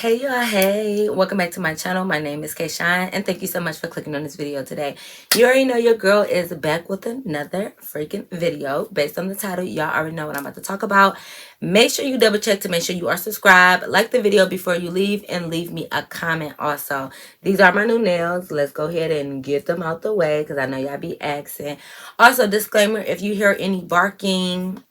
Hey y'all, hey, welcome back to my channel. My name is Kayshawn and thank you so much for clicking on this video today. You already know your girl is back with another freaking video. Based on the title, y'all already know what I'm about to talk about. Make sure you double check to make sure you are subscribed. Like the video before you leave and leave me a comment also. These are my new nails. Let's go ahead and get them out the way because I know y'all be asking. Also, disclaimer, if you hear any barking,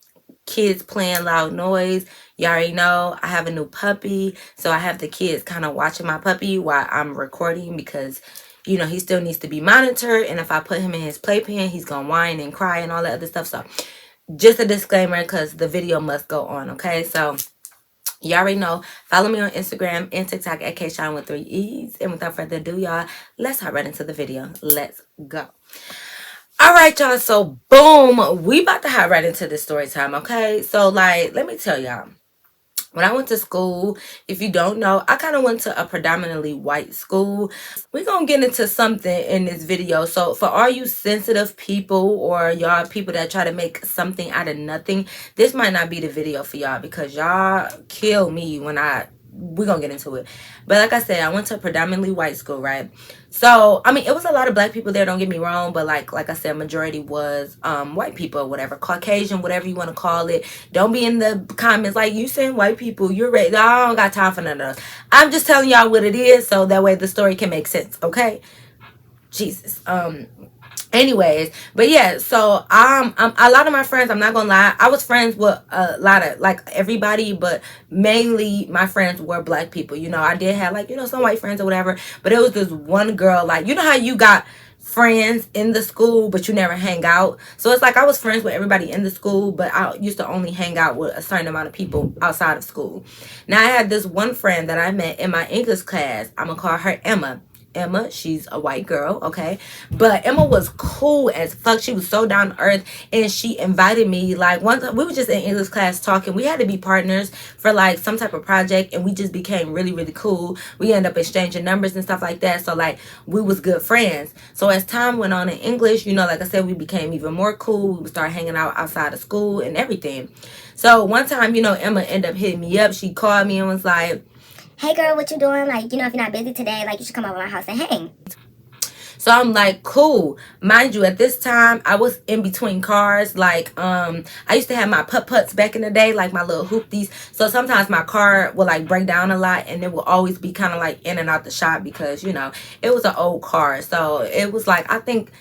kids playing loud noise, you already know I have a new puppy, so I have the kids kind of watching my puppy while I'm recording because you know he still needs to be monitored, and if I put him in his playpen he's gonna whine and cry and all that other stuff. So just a disclaimer because the video must go on. Okay, so you already know, follow me on Instagram and TikTok at Kshine with 3 E's. And without further ado, y'all, let's hop right into the video. Let's go. All right, y'all. So, boom. We about to hop right into this story time, okay? So, like, let me tell y'all. When I went to school, if you don't know, I kind of went to a predominantly white school. We're going to get into something in this video. So for all you sensitive people or y'all people that try to make something out of nothing, this might not be the video for y'all because y'all kill me when we're going to get into it. But like I said, I went to a predominantly white school, right? So, I mean, it was a lot of black people there, don't get me wrong, but like I said, majority was white people or whatever, Caucasian, whatever you want to call it. Don't be in the comments like, you saying white people, you're right. I don't got time for none of those. I'm just telling y'all what it is so that way the story can make sense, okay? Jesus. Anyways, but yeah, so a lot of my friends, I'm not gonna lie, I was friends with a lot of like everybody, but mainly my friends were black people. You know, I did have like, you know, some white friends or whatever, but it was this one girl, like, you know how you got friends in the school but you never hang out. So it's like I was friends with everybody in the school, but I used to only hang out with a certain amount of people outside of school. Now I had this one friend that I met in my English class. I'm gonna call her Emma, she's a white girl, okay? But Emma was cool as fuck. She was so down to earth, and she invited me. Like, one time we were just in English class talking. We had to be partners for like some type of project, and we just became really, really cool. We ended up exchanging numbers and stuff like that. So like we was good friends. So as time went on in English, you know, like I said, we became even more cool. We would start hanging out outside of school and everything. So one time, you know, Emma ended up hitting me up. She called me and was like, hey girl, what you doing? Like, you know, if you're not busy today, like, you should come over to my house and hang. So I'm like, cool. Mind you, at this time, I was in between cars. Like, I used to have my putt-putts back in the day, like my little hoopties. So sometimes my car will like break down a lot, and it will always be kind of like in and out the shop because, you know, it was an old car. So it was like, I think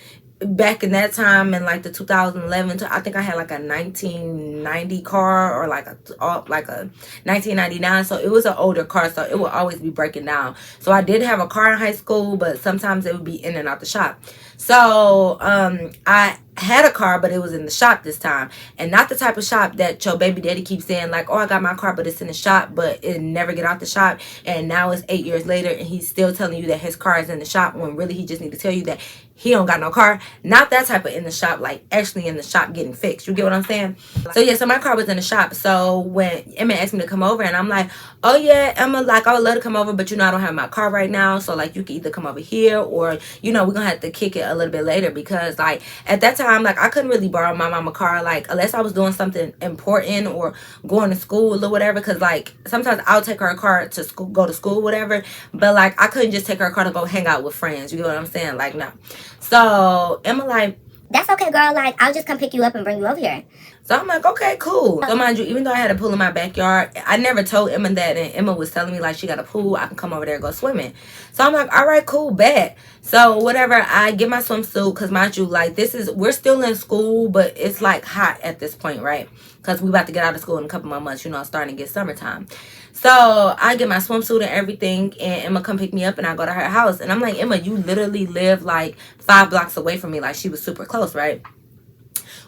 back in that time in like the 2011, I think I had like a 1990 car or like a 1999. So it was an older car, so it would always be breaking down. So I did have a car in high school, but sometimes it would be in and out the shop. So I had a car, but it was in the shop this time, and not the type of shop that your baby daddy keeps saying like, oh, I got my car but it's in the shop, but it never get out the shop, and now it's 8 years later and he's still telling you that his car is in the shop when really he just need to tell you that he don't got no car. Not that type of in the shop, like actually in the shop getting fixed. You get what I'm saying? So yeah, so my car was in the shop. So when Emma asked me to come over, and I'm like, oh yeah, Emma, like I would love to come over, but you know I don't have my car right now, so like you can either come over here or, you know, we're gonna have to kick it a little bit later because like at that time, like I couldn't really borrow my mama car, like unless I was doing something important or going to school or whatever, because like sometimes I'll take her car to school, go to school, whatever, but like I couldn't just take her car to go hang out with friends. You get what I'm saying? Like, no. So Emma like, that's okay, girl. Like, I'll just come pick you up and bring you over here. so I'm like, okay, cool. So mind you, even though I had a pool in my backyard, I never told Emma that, and Emma was telling me like she got a pool, I can come over there and go swimming. So I'm like, all right, cool, bet. So whatever, I get my swimsuit, because mind you, like we're still in school, but it's like hot at this point, right? Because we about to get out of school in a couple more months, you know, starting to get summertime. So I get my swimsuit and everything, and Emma come pick me up, and I go to her house, and I'm like, Emma, you literally live like 5 blocks away from me. Like, she was super close, right?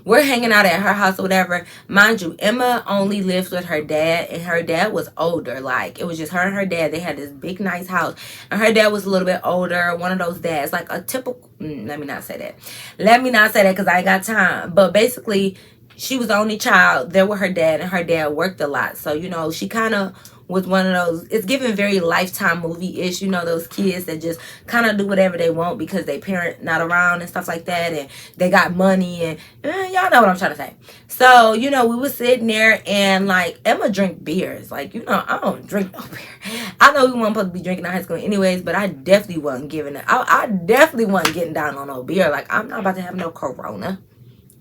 We're hanging out at her house or whatever. Mind you, Emma only lives with her dad, and her dad was older. Like, it was just her and her dad. They had this big, nice house, and her dad was a little bit older. One of those dads, like a typical, let me not say that. Let me not say that because I ain't got time. But basically, she was the only child there with her dad, and her dad worked a lot. So, you know, she kind of was one of those, it's given very Lifetime movie-ish, you know, those kids that just kind of do whatever they want because they parent not around and stuff like that, and they got money, and y'all know what I'm trying to say. So, you know, we was sitting there, and like, Emma drink beers. Like, you know, I don't drink no beer. I know we weren't supposed to be drinking in high school anyways, but I definitely wasn't giving it. I definitely wasn't getting down on no beer. Like, I'm not about to have no Corona,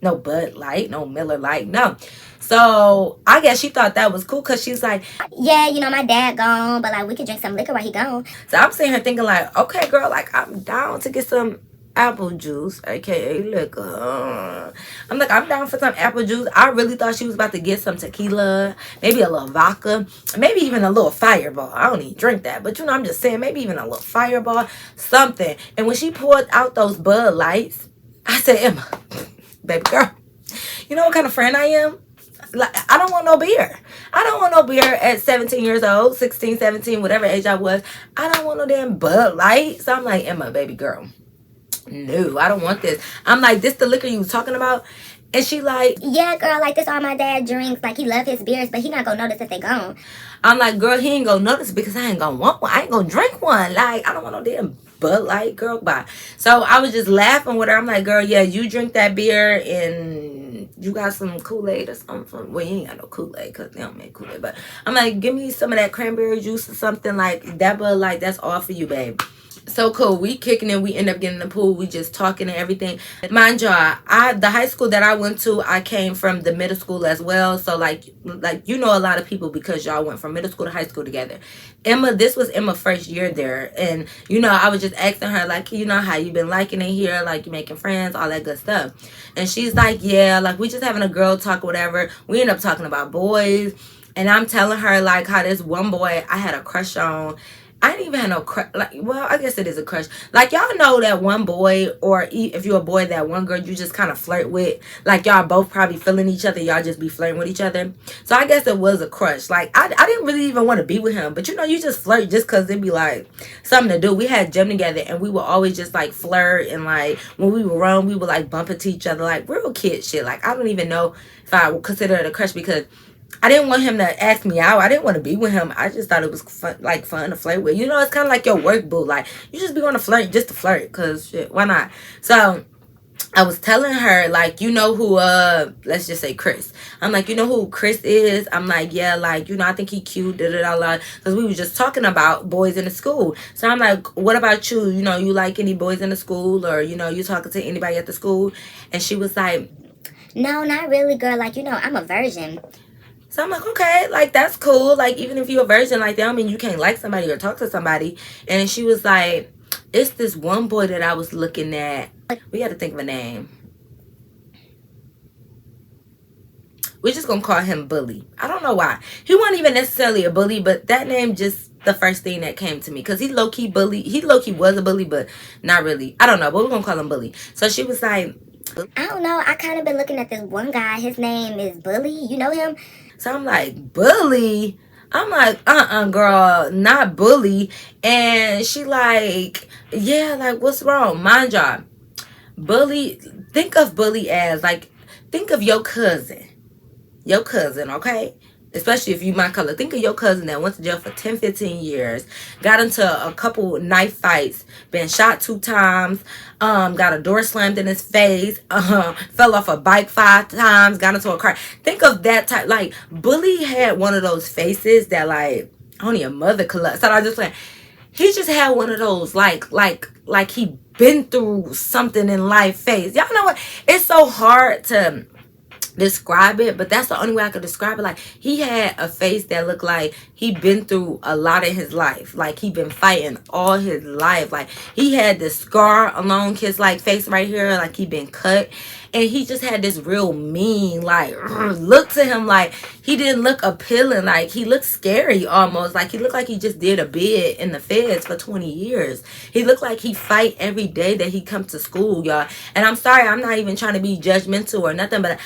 no Bud Light, no Miller Light, no. So I guess she thought that was cool because she's like, yeah, you know, my dad gone, but like we could drink some liquor while he gone. So I'm sitting here thinking like, okay, girl, like I'm down to get some apple juice, aka liquor. I'm like, I'm down for some apple juice. I really thought she was about to get some tequila, maybe a little vodka, maybe even a little Fireball. I don't even drink that, but you know, I'm just saying, maybe even a little Fireball, something. And when she poured out those Bud Lights, I said, Emma, baby girl, you know what kind of friend I am? Like, I don't want no beer. I don't want no beer at 17 years old, 16, 17, whatever age I was. I don't want no damn Bud Light. So I'm like, Emma, baby girl, no, I don't want this. I'm like, this the liquor you was talking about? And she like, yeah, girl, like this all my dad drinks. Like he love his beers, but he not gonna notice if they gone. I'm like, girl, he ain't gonna notice because I ain't gonna want one. I ain't gonna drink one. Like, I don't want no damn Bud Light, girl, bye. So I was just laughing with her. I'm like, girl, yeah, you drink that beer and you got some Kool-Aid or something. Well, you ain't got no Kool-Aid because they don't make Kool-Aid. But I'm like, give me some of that cranberry juice or something like that. Bud Light, that's all for you, babe. So cool. We kicking it. We end up getting in the pool. We just talking and everything. Mind y'all, the high school that I went to, I came from the middle school as well. So like you know a lot of people because y'all went from middle school to high school together. Emma, this was Emma's first year there, and you know I was just asking her like, you know, how you been liking it here, like you making friends, all that good stuff. And she's like, yeah, like we just having a girl talk, whatever. We end up talking about boys, and I'm telling her like how this one boy I had a crush on. I didn't even have no crush. Like, well, I guess it is a crush. Like, y'all know that one boy, or if you're a boy, that one girl you just kind of flirt with. Like, y'all both probably feeling each other. Y'all just be flirting with each other. So, I guess it was a crush. Like, I didn't really even want to be with him. But, you know, you just flirt just because it'd be, like, something to do. We had gym together, and we would always just, like, flirt. And, like, when we would run, we would, like, bump into each other. Like, real kid shit. Like, I don't even know if I would consider it a crush because I didn't want him to ask me out. I didn't want to be with him. I just thought it was fun to flirt with. You know, it's kind of like your work boo. Like, you just be going to flirt just to flirt. Because, shit, why not? So, I was telling her, like, you know who, let's just say Chris. I'm like, you know who Chris is? I'm like, yeah, like, you know, I think he cute, da-da-da-da. Because we were just talking about boys in the school. So, I'm like, what about you? You know, you like any boys in the school? Or, you know, you talking to anybody at the school? And she was like, no, not really, girl. Like, you know, I'm a virgin. So I'm like, okay, like, that's cool. Like, even if you're a virgin, like, that don't mean you can't like somebody or talk to somebody. And she was like, it's this one boy that I was looking at. We got to think of a name. We're just going to call him Bully. I don't know why. He wasn't even necessarily a bully, but that name just the first thing that came to me. Because he low-key bully. He low-key was a bully, but not really. I don't know, but we're going to call him Bully. So she was like, I don't know. I kind of been looking at this one guy. His name is Bully. You know him? So I'm like, Bully? I'm like, girl, not Bully. And she like, yeah, like, what's wrong? Mind y'all, Bully, think of Bully as, like, think of your cousin. Your cousin, okay? Especially if you my color. Think of your cousin that went to jail for 10, 15 years. Got into a couple knife fights. Been shot 2 times. Got a door slammed in his face. Fell off a bike 5 times. Got into a car. Think of that type. Like, Bully had one of those faces that, like, only a mother could love. So I was just saying, he just had one of those, like he been through something in life face. Y'all know what? It's so hard to describe it, but that's the only way I could describe it. Like, he had a face that looked like he been through a lot in his life. Like, he been fighting all his life. Like, he had this scar along his, like, face right here, like he been cut. And he just had this real mean, like, look to him. Like, he didn't look appealing. Like, he looked scary almost. Like, he looked like he just did a bid in the feds for 20 years. He looked like he fight every day that he come to school, y'all. And I'm sorry, I'm not even trying to be judgmental or nothing, but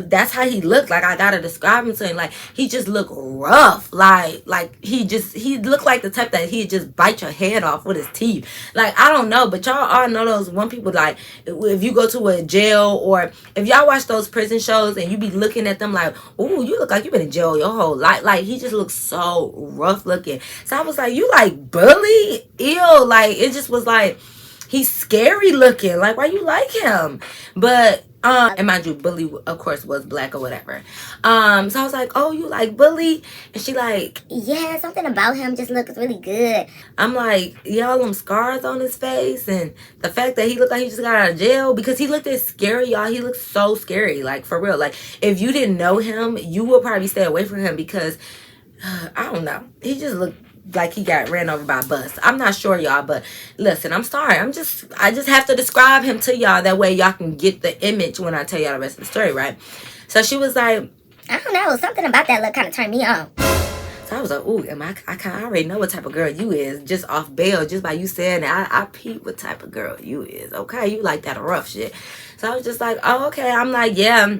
that's how he looked. Like, I gotta describe him to him. Like, he just looked rough. Like, he looked like the type that he'd just bite your head off with his teeth. Like, I don't know, but y'all all know those one people, like, if you go to a jail, or if y'all watch those prison shows and you be looking at them like, ooh, you look like you've been in jail your whole life. Like, he just looks so rough looking. So I was like, you like Bully? Ew. Like, it just was like, he's scary looking. Like, why you like him? But and mind you, Bully of course was black or whatever. So I was like, oh, you like Bully? And she like, yeah, something about him just looks really good. I'm like, yeah, all them scars on his face, and the fact that he looked like he just got out of jail, because he looked as scary, y'all. He looked so scary, like, for real. Like, if you didn't know him, you would probably stay away from him, because I don't know, he just looked like he got ran over by a bus. I'm not sure, y'all, but listen, I'm sorry. I just have to describe him to y'all, that way y'all can get the image when I tell y'all the rest of the story, right? So she was like, I don't know, something about that look kind of turned me on. so I was like, ooh, I already know what type of girl you is, just off bail, just by you saying that. I peep what type of girl you is. Okay, you like that rough shit. So I was just like, oh, okay. I'm like, yeah,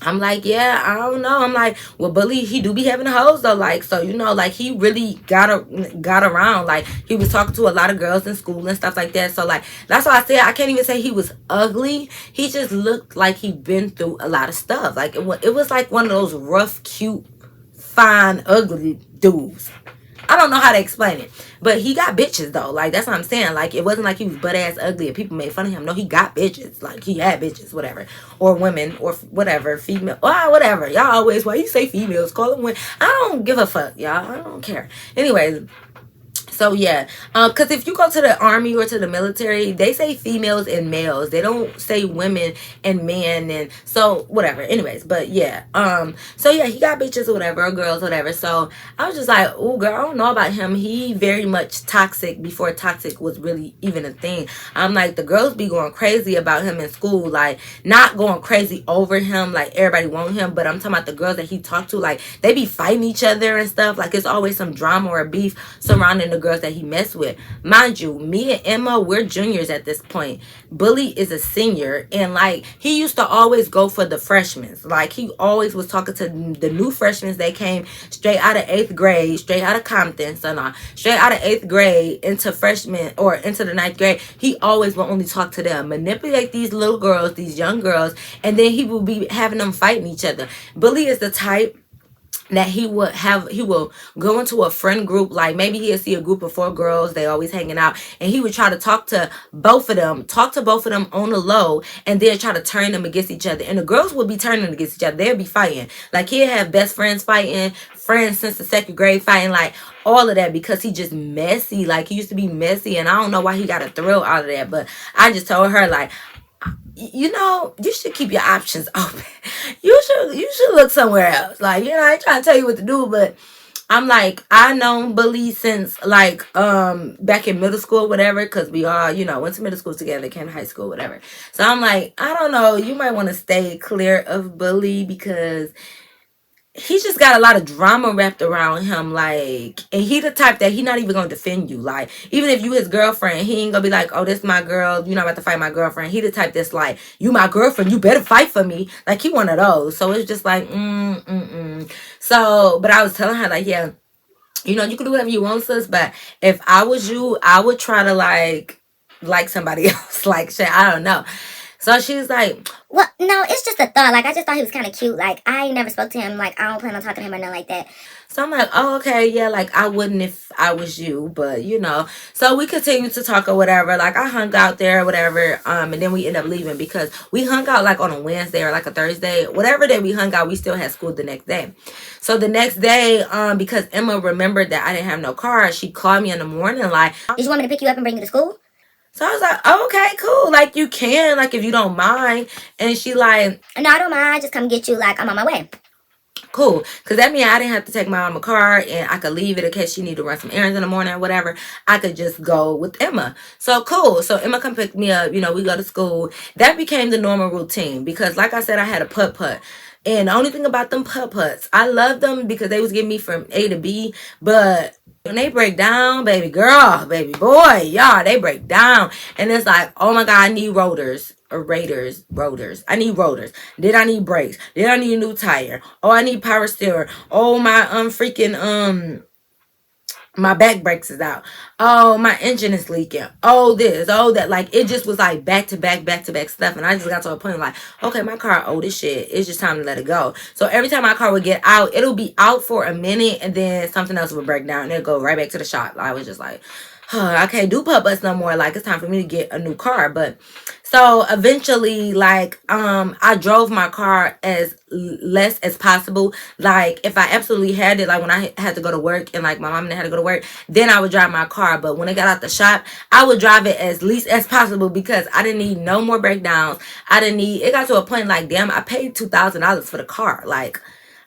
I don't know. I'm like, well, Bully, he do be having hoes though. Like, so, you know, like, he really got around. Like, he was talking to a lot of girls in school and stuff like that. So, like, that's why I said I can't even say he was ugly. He just looked like he'd been through a lot of stuff. Like, it was like one of those rough, cute, fine, ugly dudes. I don't know how to explain it, but he got bitches though. Like, that's what I'm saying. Like, it wasn't like he was butt ass ugly and people made fun of him. No, he got bitches. Like, he had bitches, whatever, or women, or whatever, female, whatever. Y'all always, why you say females, call them women. I don't give a fuck, y'all. I don't care. Anyways. So yeah, because if you go to the army or to the military, they say females and males. They don't say women and men, and so whatever. Anyways, but yeah, so yeah, he got bitches or whatever, or girls, whatever. So I was just like, oh girl, I don't know about him. He very much toxic before toxic was really even a thing. I'm like, the girls be going crazy about him in school, like, not going crazy over him, like everybody want him, but I'm talking about the girls that he talked to, like, they be fighting each other and stuff. Like, it's always some drama or beef surrounding the girls that he messed with. Mind you, me and Emma, we're juniors at this point. Bully is a senior, and like, he used to always go for the freshmen. Like, he always was talking to the new freshmen that came straight out of 8th grade, straight out of Compton, so no, straight out of 8th grade into freshman or into the 9th grade. He always will only talk to them, manipulate these little girls, these young girls, and then he will be having them fighting each other. Bully is the type that he will go into a friend group, like maybe he'll see a group of 4 girls, they always hanging out, and he would try to talk to both of them on the low, and then try to turn them against each other, and the girls would be turning against each other. They'll be fighting. Like, he'll have best friends fighting, friends since the 2nd grade fighting, like all of that, because he just messy. Like, he used to be messy, and I don't know why he got a thrill out of that, but I just told her, like, you know, you should keep your options open. You should look somewhere else. Like, you know, I ain't trying to tell you what to do, but I'm like, I known Bully since like back in middle school, whatever, because we all, you know, went to middle school together, came to high school, whatever. So I'm like, I don't know, you might want to stay clear of Bully, because he just got a lot of drama wrapped around him, like, and he the type that he not even gonna defend you. Like, even if you his girlfriend, he ain't gonna be like, oh, this my girl, you not about to fight my girlfriend. He the type that's like, you my girlfriend, you better fight for me. Like, he one of those. So it's just like, So, but I was telling her, like, yeah, you know, you can do whatever you want, sis, but if I was you, I would try to like somebody else. Like, shit, I don't know. So she's like, well, no, it's just a thought. Like, I just thought he was kind of cute. Like, I ain't never spoke to him. Like, I don't plan on talking to him or nothing like that. So I'm like, oh, okay, yeah, like, I wouldn't if I was you, but, you know. So we continued to talk or whatever. Like, I hung out there or whatever, and then we ended up leaving, because we hung out, like, on a Wednesday or, like, a Thursday. Whatever day we hung out, we still had school the next day. So the next day, because Emma remembered that I didn't have no car, she called me in the morning, like, did you want me to pick you up and bring you to school? So I was like, oh, okay, cool. Like, you can, like, if you don't mind. And she like, no, I don't mind. I just come get you. Like, I'm on my way. Cool. Because that means I didn't have to take my mama car, and I could leave it in case she need to run some errands in the morning or whatever. I could just go with Emma. So cool. So Emma come pick me up. You know, we go to school. That became the normal routine, because like I said, I had a putt-putt. And the only thing about them putt-putts, I love them because they was getting me from A to B. But when they break down, baby girl, baby boy, y'all, they break down. And it's like, oh my God, I need rotors. rotors. I need rotors. Then I need brakes. Then I need a new tire. Oh, I need power steering. Oh, my freaking my back brakes is out. Oh, my engine is leaking. Oh, this, oh, that. Like, it just was like back to back stuff. And I just got to a point like, okay, my car old as shit. It's just time to let it go. So every time my car would get out, it'll be out for a minute and then something else would break down and it'll go right back to the shop. I was just like, I can't do putt-butts no more. Like, it's time for me to get a new car. But so eventually, like, I drove my car as less as possible. Like, if I absolutely had it, like when I had to go to work and like my mom and I had to go to work, then I would drive my car. But when I got out the shop, I would drive it as least as possible because I didn't need no more breakdowns. I didn't need, it got to a point like, damn, I paid $2,000 for the car. Like,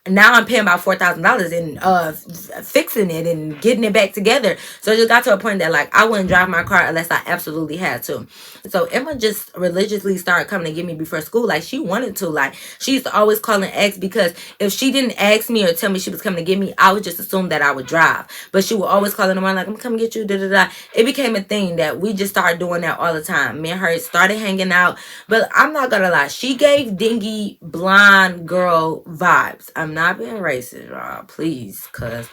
now I'm paying about $4,000 in fixing it and getting it back together. So it just got to a point that like I wouldn't drive my car unless I absolutely had to. So Emma just religiously started coming to get me before school. Like she wanted to. Like she used to always call and ask because if she didn't ask me or tell me she was coming to get me, I would just assume that I would drive. But she would always call in the morning like, I'm coming to get you, da da da. It became a thing that we just started doing that all the time. Me and her started hanging out. But I'm not gonna lie, she gave dingy blonde girl vibes. I'm not being racist, y'all, please, cause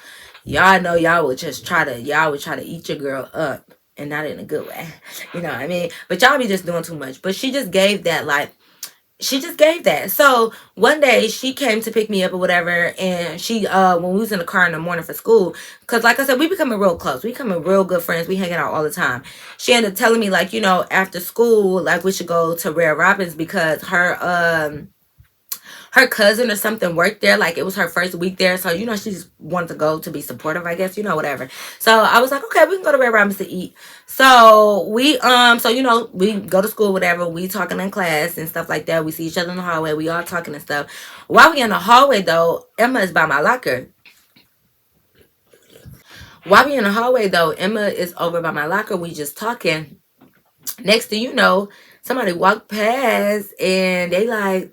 y'all know y'all would try to eat your girl up, and not in a good way. You know what I mean? But y'all be just doing too much. But she just gave that, like, she just gave that. So one day she came to pick me up or whatever, and she when we was in the car in the morning for school, because like I said, we becoming real close, we becoming real good friends, we hanging out all the time. She ended up telling me like, you know, after school, like we should go to Rare Robin's because her cousin or something worked there. Like it was her first week there. So, you know, she just wanted to go to be supportive, I guess, you know, whatever. So I was like, okay, we can go to Red Robin's to eat. So we, you know, we go to school, whatever. We talking in class and stuff like that. We see each other in the hallway. We all talking and stuff. While we in the hallway though, Emma is by my locker. While we in the hallway though, Emma is over by my locker. We just talking. Next thing you know, somebody walked past and they like,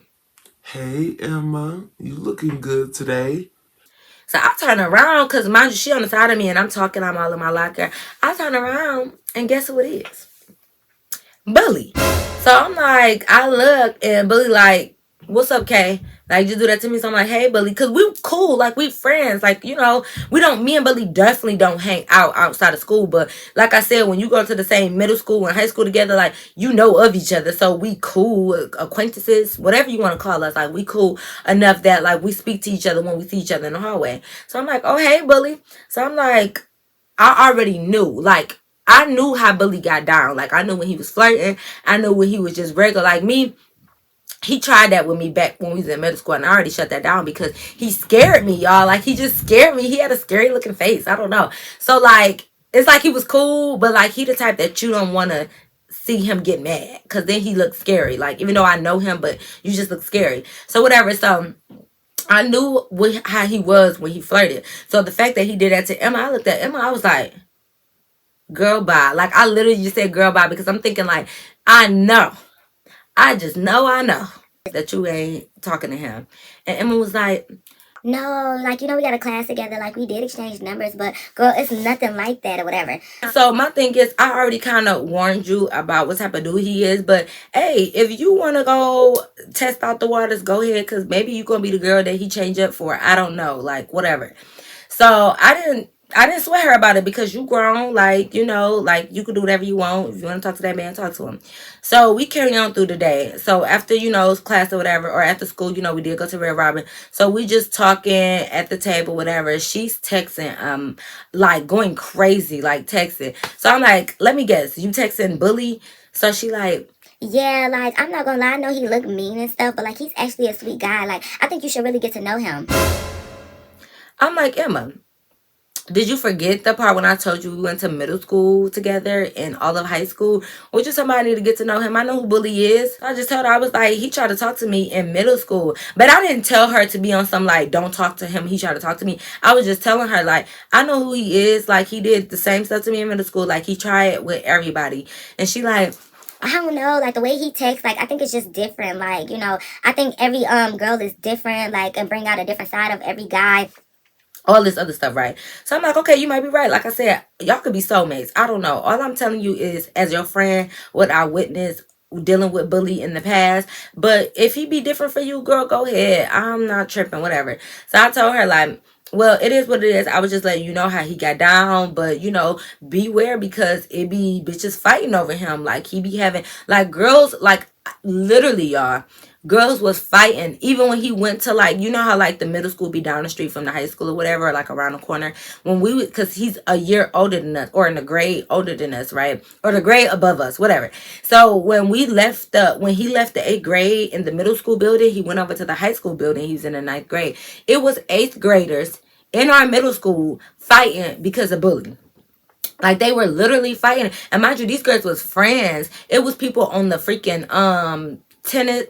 hey Emma, you looking good today. So I turn around because mind you, she on the side of me and I'm talking, I'm all in my locker. I turn around and guess who it is? Bully. So I'm like, I look and Bully like, what's up, Kay? Like, just do that to me. So I'm like, hey, Bully, because we cool, like we friends. Like, you know, me and Bully definitely don't hang out outside of school. But like I said, when you go to the same middle school and high school together, like, you know of each other. So we cool, acquaintances, whatever you want to call us. Like, we cool enough that, like, we speak to each other when we see each other in the hallway. So I'm like, oh, hey, Bully. So I'm like, I already knew. Like, I knew how Bully got down. Like, I knew when he was flirting. I knew when he was just regular. Like me, he tried that with me back when we was in middle school, and I already shut that down because he scared me, y'all. Like, he just scared me. He had a scary looking face. I don't know. So, like, it's like he was cool, but, like, he the type that you don't want to see him get mad because then he looks scary. Like, even though I know him, but you just look scary. So, whatever. So, I knew how he was when he flirted. So, the fact that he did that to Emma, I looked at Emma, I was like, girl, bye. Like, I literally just said girl, bye because I'm thinking, like, I know. I just know I know that you ain't talking to him. And Emma was like, No, like, you know, we got a class together, like, we did exchange numbers, but, girl, it's nothing like that or whatever. so my thing is, I already kind of warned you about what type of dude he is, but hey, if you want to go test out the waters, go ahead, because maybe you're going to be the girl that he changed up for. I don't know, like, whatever. So I didn't sweat her about it because you grown, like, you know, like you can do whatever you want. If you want to talk to that man, talk to him. So we carry on through the day. So after, you know, class or whatever, or after school, you know, we did go to Red Robin. So we just talking at the table, whatever. She's texting, like going crazy, like texting. So I'm like, let me guess, you texting Bully? So she like, Yeah, like, I'm not gonna lie, I know he look mean and stuff, but, like, he's actually a sweet guy. Like, I think you should really get to know him. I'm like, Emma, did you forget the part when I told you we went to middle school together and all of high school? Would you somebody to get to know him? I know who Bully is. I just told her, I was like, he tried to talk to me in middle school. But I didn't tell her to be on some like, don't talk to him. He tried to talk to me. I was just telling her, like, I know who he is. Like, he did the same stuff to me in middle school. Like, he tried it with everybody. And she like, I don't know, like, the way he texts, like, I think it's just different. Like, you know, I think every girl is different, like, and bring out a different side of every guy. all this other stuff, right? So I'm like, okay, you might be right. Like I said, y'all could be soulmates. I don't know. All I'm telling you is, as your friend, what I witnessed dealing with bully in the past. But if he be different for you, girl, go ahead. I'm not tripping, whatever. So I told her, like, well, it is what it is. I was just letting you know how he got down, but beware, because it be bitches fighting over him. Like, he be having, like, girls, like, literally, y'all, girls was fighting even when he went to, like, you know how, like, the middle school be down the street from the high school or whatever, or like around the corner. When we would, because he's a year older than us, or in a grade older than us, right, or the grade above us, whatever. So when he left the 8th grade in the middle school building, he went over to the high school building. He was in the 9th grade. It was 8th graders in our middle school fighting because of bullying. Like, they were literally fighting. And mind you, these girls was friends. It was people on the freaking tennis,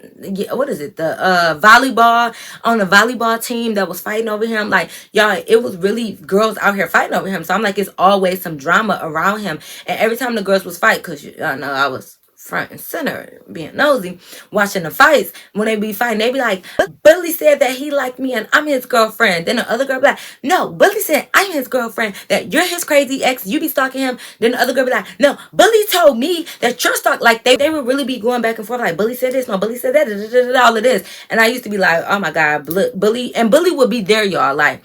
what is it, the volleyball, on the volleyball team that was fighting over him. Like, y'all, it was really girls out here fighting over him. So I'm like, it's always some drama around him. And every time the girls was fight, because y'all know I was front and center, being nosy, watching the fights. When they be fighting, they be like, Billy said that he liked me and I'm his girlfriend. Then the other girl be like, no, Billy said I'm his girlfriend, that you're his crazy ex, you be stalking him. Then the other girl be like, no, Billy told me that you're stalking. Like, they would really be going back and forth, like, Billy said this, no, Billy said that, all of this. And I used to be like, oh my God, Billy. And Billy would be there, y'all. Like,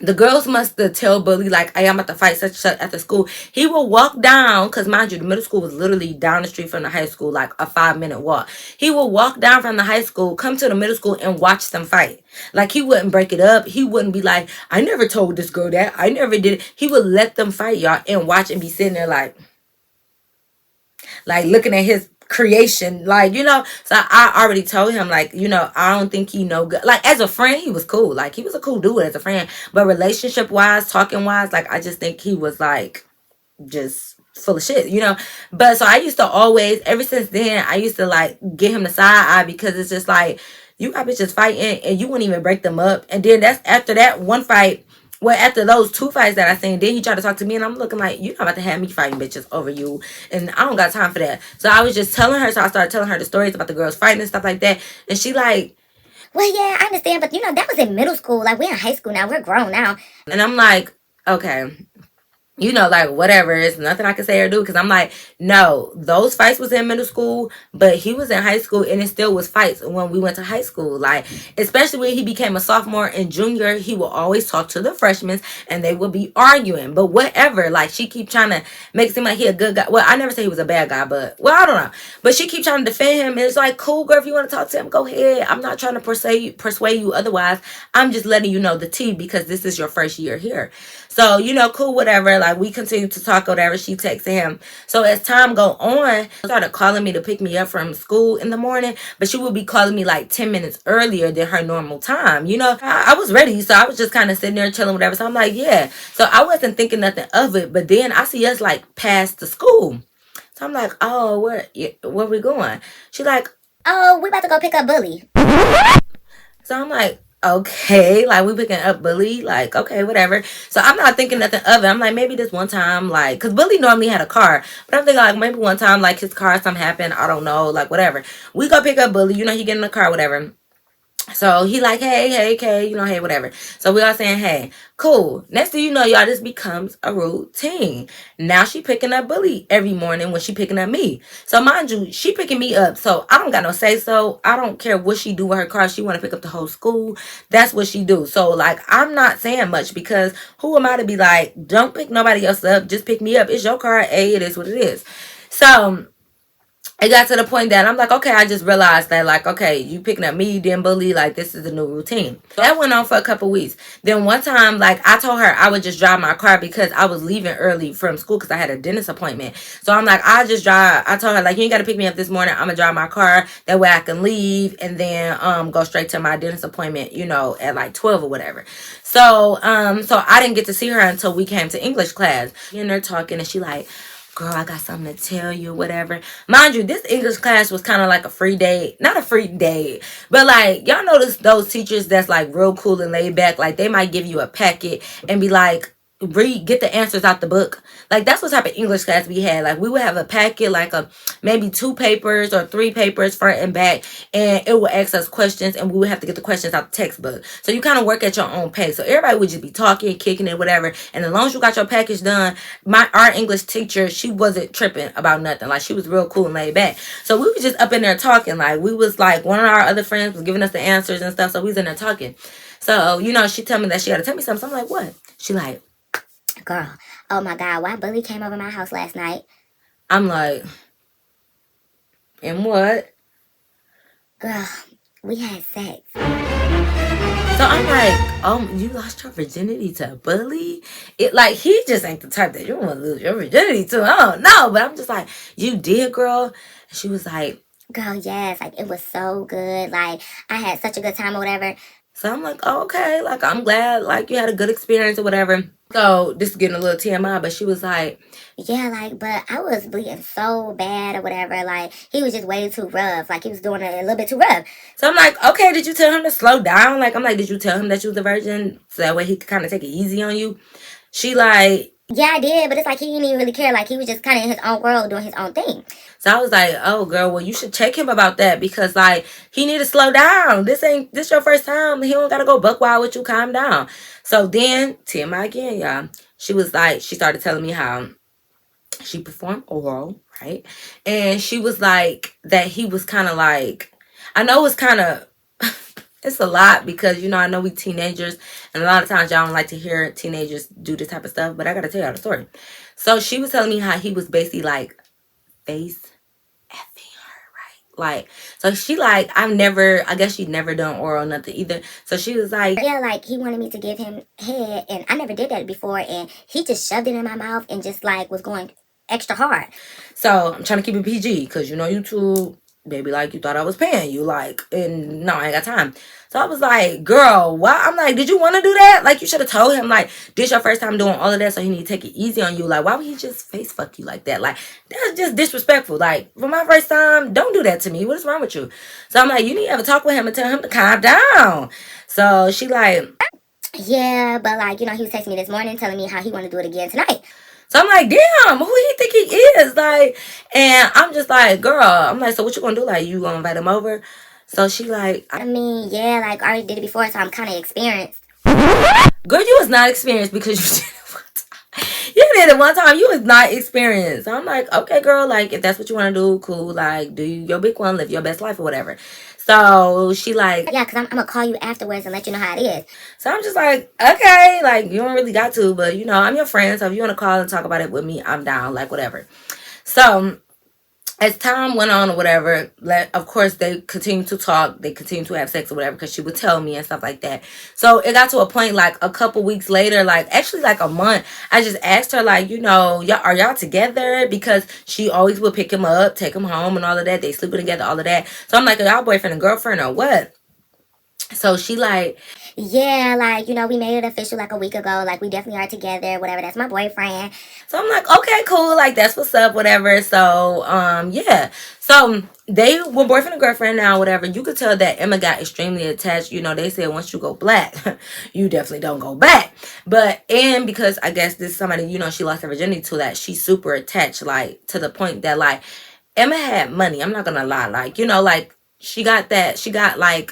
the girls must tell Bully, like, hey, I'm about to fight such and such at the school. He will walk down, because mind you, the middle school was literally down the street from the high school, like a 5-minute walk. He will walk down from the high school, come to the middle school, and watch them fight. Like, he wouldn't break it up. He wouldn't be like, I never told this girl that. I never did it. He would let them fight, y'all, and watch and be sitting there like looking at his creation, like, so I already told him, like, I don't think he know good. Like, as a friend, he was cool. Like, he was a cool dude as a friend, but relationship wise, talking wise, like, I just think he was like just full of shit, but so I used to always, ever since then, I used to like get him the side eye, because it's just like, you got bitches fighting and you wouldn't even break them up. And then that's after that one fight. Well, after those 2 fights that I seen, then he tried to talk to me, and I'm looking like, you're not about to have me fighting bitches over you, and I don't got time for that. So I was just telling her, so I started telling her the stories about the girls fighting and stuff like that, and she like, well, yeah, I understand, but that was in middle school. Like, we're in high school now, we're grown now. And I'm like, okay, like, whatever, it's nothing I can say or do, because I'm like, no, those fights was in middle school, but he was in high school, and it still was fights when we went to high school. Like, especially when he became a sophomore and junior, he will always talk to the freshmen, and they would be arguing. But whatever, like, she keep trying to make it seem like he a good guy. Well, I never say he was a bad guy, but, well, I don't know. But she keep trying to defend him, and it's like, cool, girl, if you want to talk to him, go ahead. I'm not trying to persuade you otherwise. I'm just letting you know the tea, because this is your first year here. So, cool, whatever. Like, we continue to talk, whatever. She texted him. So as time go on, she started calling me to pick me up from school in the morning, but she would be calling me like 10 minutes earlier than her normal time. I was ready, so I was just kind of sitting there chilling, whatever. So I'm like, yeah. So I wasn't thinking nothing of it, but then I see us like past the school. So I'm like, oh, where we going? She's like, oh, we about to go pick up Bully. So I'm like, okay, like, we picking up Bully, like, okay, whatever. So I'm not thinking nothing of it. I'm like, maybe this one time, like, because Bully normally had a car, but I'm thinking, like, maybe one time, like, his car, something happened, I don't know, like, whatever. We go pick up Bully, he get in the car, whatever. So he like, hey, Kay, hey, whatever. So we all saying, hey, cool. Next thing you know, y'all, this becomes a routine. Now she picking up Bully every morning when she picking up me. So mind you, she picking me up. So I don't got no say so. I don't care what she do with her car. She want to pick up the whole school. That's what she do. So like, I'm not saying much, because who am I to be like, don't pick nobody else up. Just pick me up. It's your car. It is what it is. So it got to the point that I'm like, okay, I just realized that, like, okay, you picking up me, then Bully, like, this is a new routine. So that went on for a couple weeks. Then one time, like, I told her I would just drive my car, because I was leaving early from school because I had a dentist appointment. So I'm like, I told her, like, you ain't got to pick me up this morning. I'm going to drive my car. That way I can leave and then go straight to my dentist appointment, at like 12 or whatever. So I didn't get to see her until we came to English class. And they're talking, and she like, girl, I got something to tell you, whatever. Mind you, this English class was kind of like a free day. Not a free day, but like, y'all notice those teachers that's like real cool and laid back. Like, they might give you a packet and be like, get the answers out the book. Like, that's what type of English class we had. Like, we would have a packet, like maybe 2 papers or 3 papers front and back, and it would ask us questions, and we would have to get the questions out the textbook. So you kind of work at your own pace. So everybody would just be talking, kicking it, whatever. And as long as you got your package done, our English teacher, she wasn't tripping about nothing. Like, she was real cool and laid back. So we was just up in there talking. Like, we was like, one of our other friends was giving us the answers and stuff. So we was in there talking. So, she told me that she got to tell me something. So I'm like, what? She like, girl, oh my God, why Bully came over my house last night? I'm like, and what? Girl, we had sex. So I'm like, you lost your virginity to a bully? It like, he just ain't the type that you want to lose your virginity to. I don't know, but I'm just like, you did, girl? And she was like, girl, yes, like it was so good. Like I had such a good time or whatever. So I'm like, oh, okay, like I'm glad like you had a good experience or whatever. So this is getting a little TMI, but she was like, yeah, like, but I was bleeding so bad or whatever. Like he was just way too rough. Like he was doing it a little bit too rough. So I'm like, okay, did you tell him to slow down? Like, I'm like, did you tell him that you was a virgin so that way he could kind of take it easy on you? She like, yeah, I did, but it's like he didn't even really care. Like he was just kind of in his own world doing his own thing. So I was like, oh girl, well you should check him about that because like he need to slow down. This your first time. He don't gotta go buck wild with you. Calm down. So then TMI again, y'all. She was like, she started telling me how she performed oral, right? And she was like that he was kind of like, I know it's kind of it's a lot because I know we teenagers and a lot of times y'all don't like to hear teenagers do this type of stuff, but I gotta tell y'all the story. So she was telling me how he was basically like face effing her, right? Like, so she like, I guess she'd never done oral nothing either. So she was like, yeah, like he wanted me to give him head and I never did that before and he just shoved it in my mouth and just like was going extra hard. So I'm trying to keep it PG because YouTube, baby, like you thought I was paying you, like, and no, I ain't got time. So I was like, girl, why? I'm like, did you want to do that? Like, you should have told him, like, this your first time doing all of that, so he need to take it easy on you. Like, why would he just face fuck you like that? Like, that's just disrespectful. Like, for my first time, don't do that to me. What is wrong with you? So I'm like, you need to have a talk with him and tell him to calm down. So she like, yeah, but like, he was texting me this morning telling me how he wanted to do it again tonight. So I'm like, damn, who he think he is? Like, and I'm just like, girl, I'm like, so what you gonna do? Like, you gonna invite him over? So she like, I mean, yeah, like I already did it before, so I'm kind of experienced. Girl, you was not experienced because you did it one time. You did it one time. You was not experienced. So I'm like, okay, girl, like if that's what you want to do, cool. Like, do your big one, live your best life or whatever. So she like, yeah, because I'm gonna call you afterwards and let you know how it is. So I'm just like, okay, like you don't really got to, but I'm your friend. So if you want to call and talk about it with me, I'm down, like whatever. So as time went on or whatever, of course they continued to talk, they continued to have sex or whatever because she would tell me and stuff like that. So it got to a point like a couple weeks later, like actually like a month, I just asked her like, y'all, are y'all together? Because she always would pick him up, take him home and all of that. They sleeping together, all of that. So I'm like, are y'all boyfriend and girlfriend or what? So she like, yeah, like, we made it official like a week ago. Like, we definitely are together, whatever. That's my boyfriend. So I'm like, okay, cool. Like, that's what's up, whatever. So, yeah. So they were boyfriend and girlfriend now, whatever. You could tell that Emma got extremely attached. They said once you go black, you definitely don't go back. And because I guess this is somebody, she lost her virginity to, that she's super attached, like, to the point that, like, Emma had money. I'm not gonna lie. Like, like, she got like,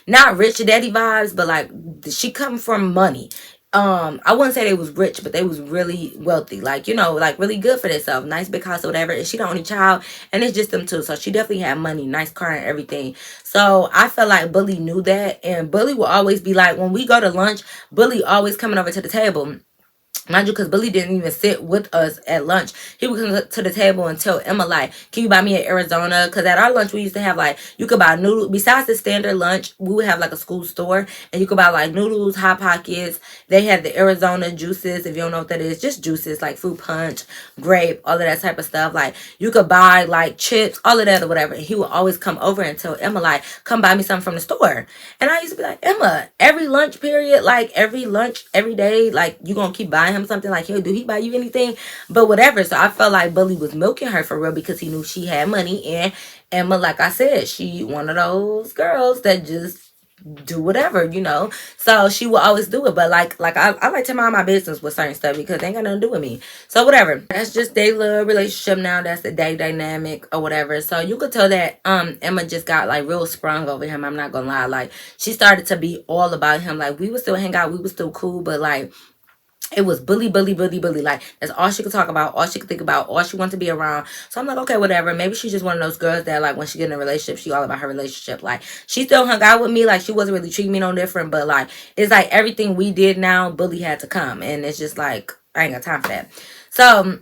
not rich daddy vibes, but like she come from money. I wouldn't say they was rich, but they was really wealthy. Like, like really good for themselves. Nice big house or whatever. And she the only child. And it's just them two. So she definitely had money, nice car and everything. So I felt like Bully knew that. And Bully will always be like, when we go to lunch, Bully always coming over to the table. Mind you, because Billy didn't even sit with us at lunch. He would come to the table and tell Emma, like, can you buy me an Arizona? Because at our lunch, we used to have, like, you could buy noodles. Besides the standard lunch, we would have, like, a school store. And you could buy, like, noodles, Hot Pockets. They had the Arizona juices. If you don't know what that is, just juices, like fruit punch, grape, all of that type of stuff. Like, you could buy, like, chips, all of that or whatever. And he would always come over and tell Emma, like, come buy me something from the store. And I used to be like, Emma, every lunch period, like, every lunch, every day, like, you gonna keep buying him something? Like, do he buy you anything? But whatever. So I felt like Bully was milking her for real because he knew she had money. And Emma, like I said, she one of those girls that just do whatever, you know. So she will always do it. But like I like to mind my business with certain stuff because they ain't got nothing to do with me. So whatever. That's just their little relationship now. That's the day dynamic or whatever. So you could tell that Emma just got like real sprung over him. I'm not gonna lie. Like she started to be all about him. Like we would still hang out, we was still cool, but like it was bully, bully, bully, bully. Like, that's all she could talk about, all she could think about, all she wanted to be around. So I'm like, okay, whatever. Maybe she's just one of those girls that, like, when she get in a relationship, she all about her relationship. Like, she still hung out with me. Like, she wasn't really treating me no different. But, like, it's like everything we did now, bully had to come. And it's just like, I ain't got time for that. So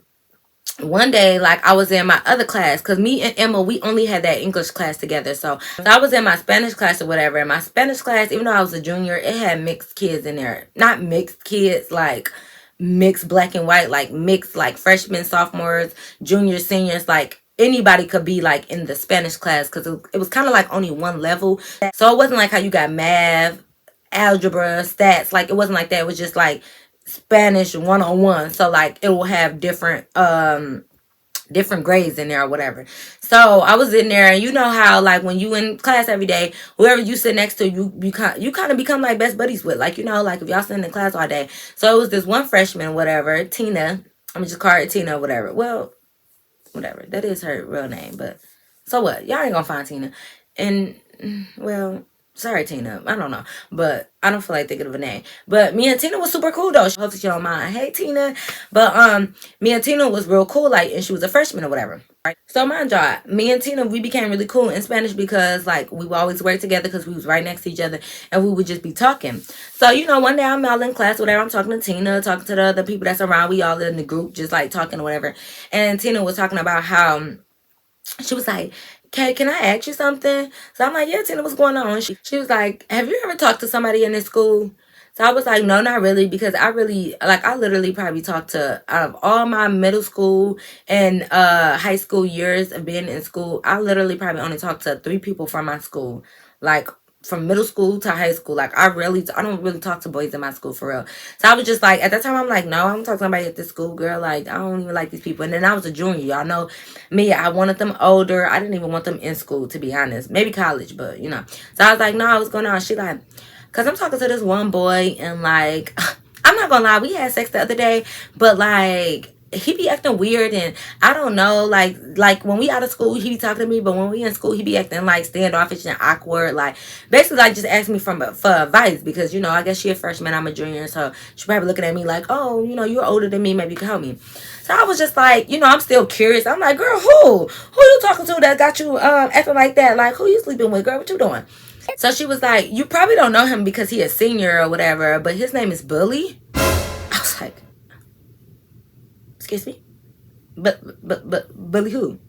one day, like, I was in my other class, because me and Emma, we only had that English class together. So I was in my Spanish class or whatever. In my Spanish class, even though I was a junior, it had mixed kids in there. Not mixed kids, like mixed black and white, like mixed, like freshmen, sophomores, juniors, seniors, like anybody could be like in the Spanish class, because it was kind of like only one level. So it wasn't like how you got math, algebra, stats. Like, it wasn't like that. It was just like Spanish 101. So like it will have different grades in there or whatever. So I was in there, and you know how like when you in class every day, whoever you sit next to, you kind of become like best buddies with. Like, you know, like if y'all sitting in class all day. So it was this one freshman, whatever, Tina. I'm just call her Tina, whatever. Well, whatever. That is her real name, but so what? Y'all ain't gonna find Tina. And well, sorry, Tina. I don't know. But I don't feel like thinking of a name. But me and Tina was super cool though. Hopefully she don't mind. Hey, Tina. But me and Tina was real cool, like, and she was a freshman or whatever. Right? So mind y'all, me and Tina, we became really cool in Spanish because like we would always work together because we was right next to each other, and we would just be talking. So, you know, one day I'm out in class, whatever, I'm talking to Tina, talking to the other people that's around. We all in the group, just like talking or whatever. And Tina was talking about how she was like, "Kay, can I ask you something?" So I'm like, "Yeah, Tina, what's going on?" She was like, "Have you ever talked to somebody in this school?" So I was like, "No, not really," because I literally probably talked to, out of all my middle school and high school years of being in school, I literally probably only talked to 3 people from my school. Like, from middle school to high school. Like, I don't really talk to boys in my school for real. So I was just like, at that time, I'm like, no, I'm talking to somebody at this school, girl. Like, I don't even like these people. And then I was a junior. Y'all know me. I wanted them older. I didn't even want them in school, to be honest. Maybe college, but, you know. So I was like, no, what's going on? She like, because I'm talking to this one boy, and, like, I'm not going to lie. We had sex the other day, but, like, he be acting weird, and I don't know, like when we out of school he be talking to me, but when we in school he be acting like standoffish and awkward, like basically like just ask me for advice, because, you know, I guess she a freshman, I'm a junior, so she probably looking at me like, oh, you know, you're older than me, maybe you can help me. So I was just like, you know, I'm still curious. I'm like, girl, who you talking to that got you acting like that? Like, who you sleeping with, girl? What you doing? So she was like, you probably don't know him because he a senior or whatever, but his name is Bully. I was like, excuse me? But Bully who?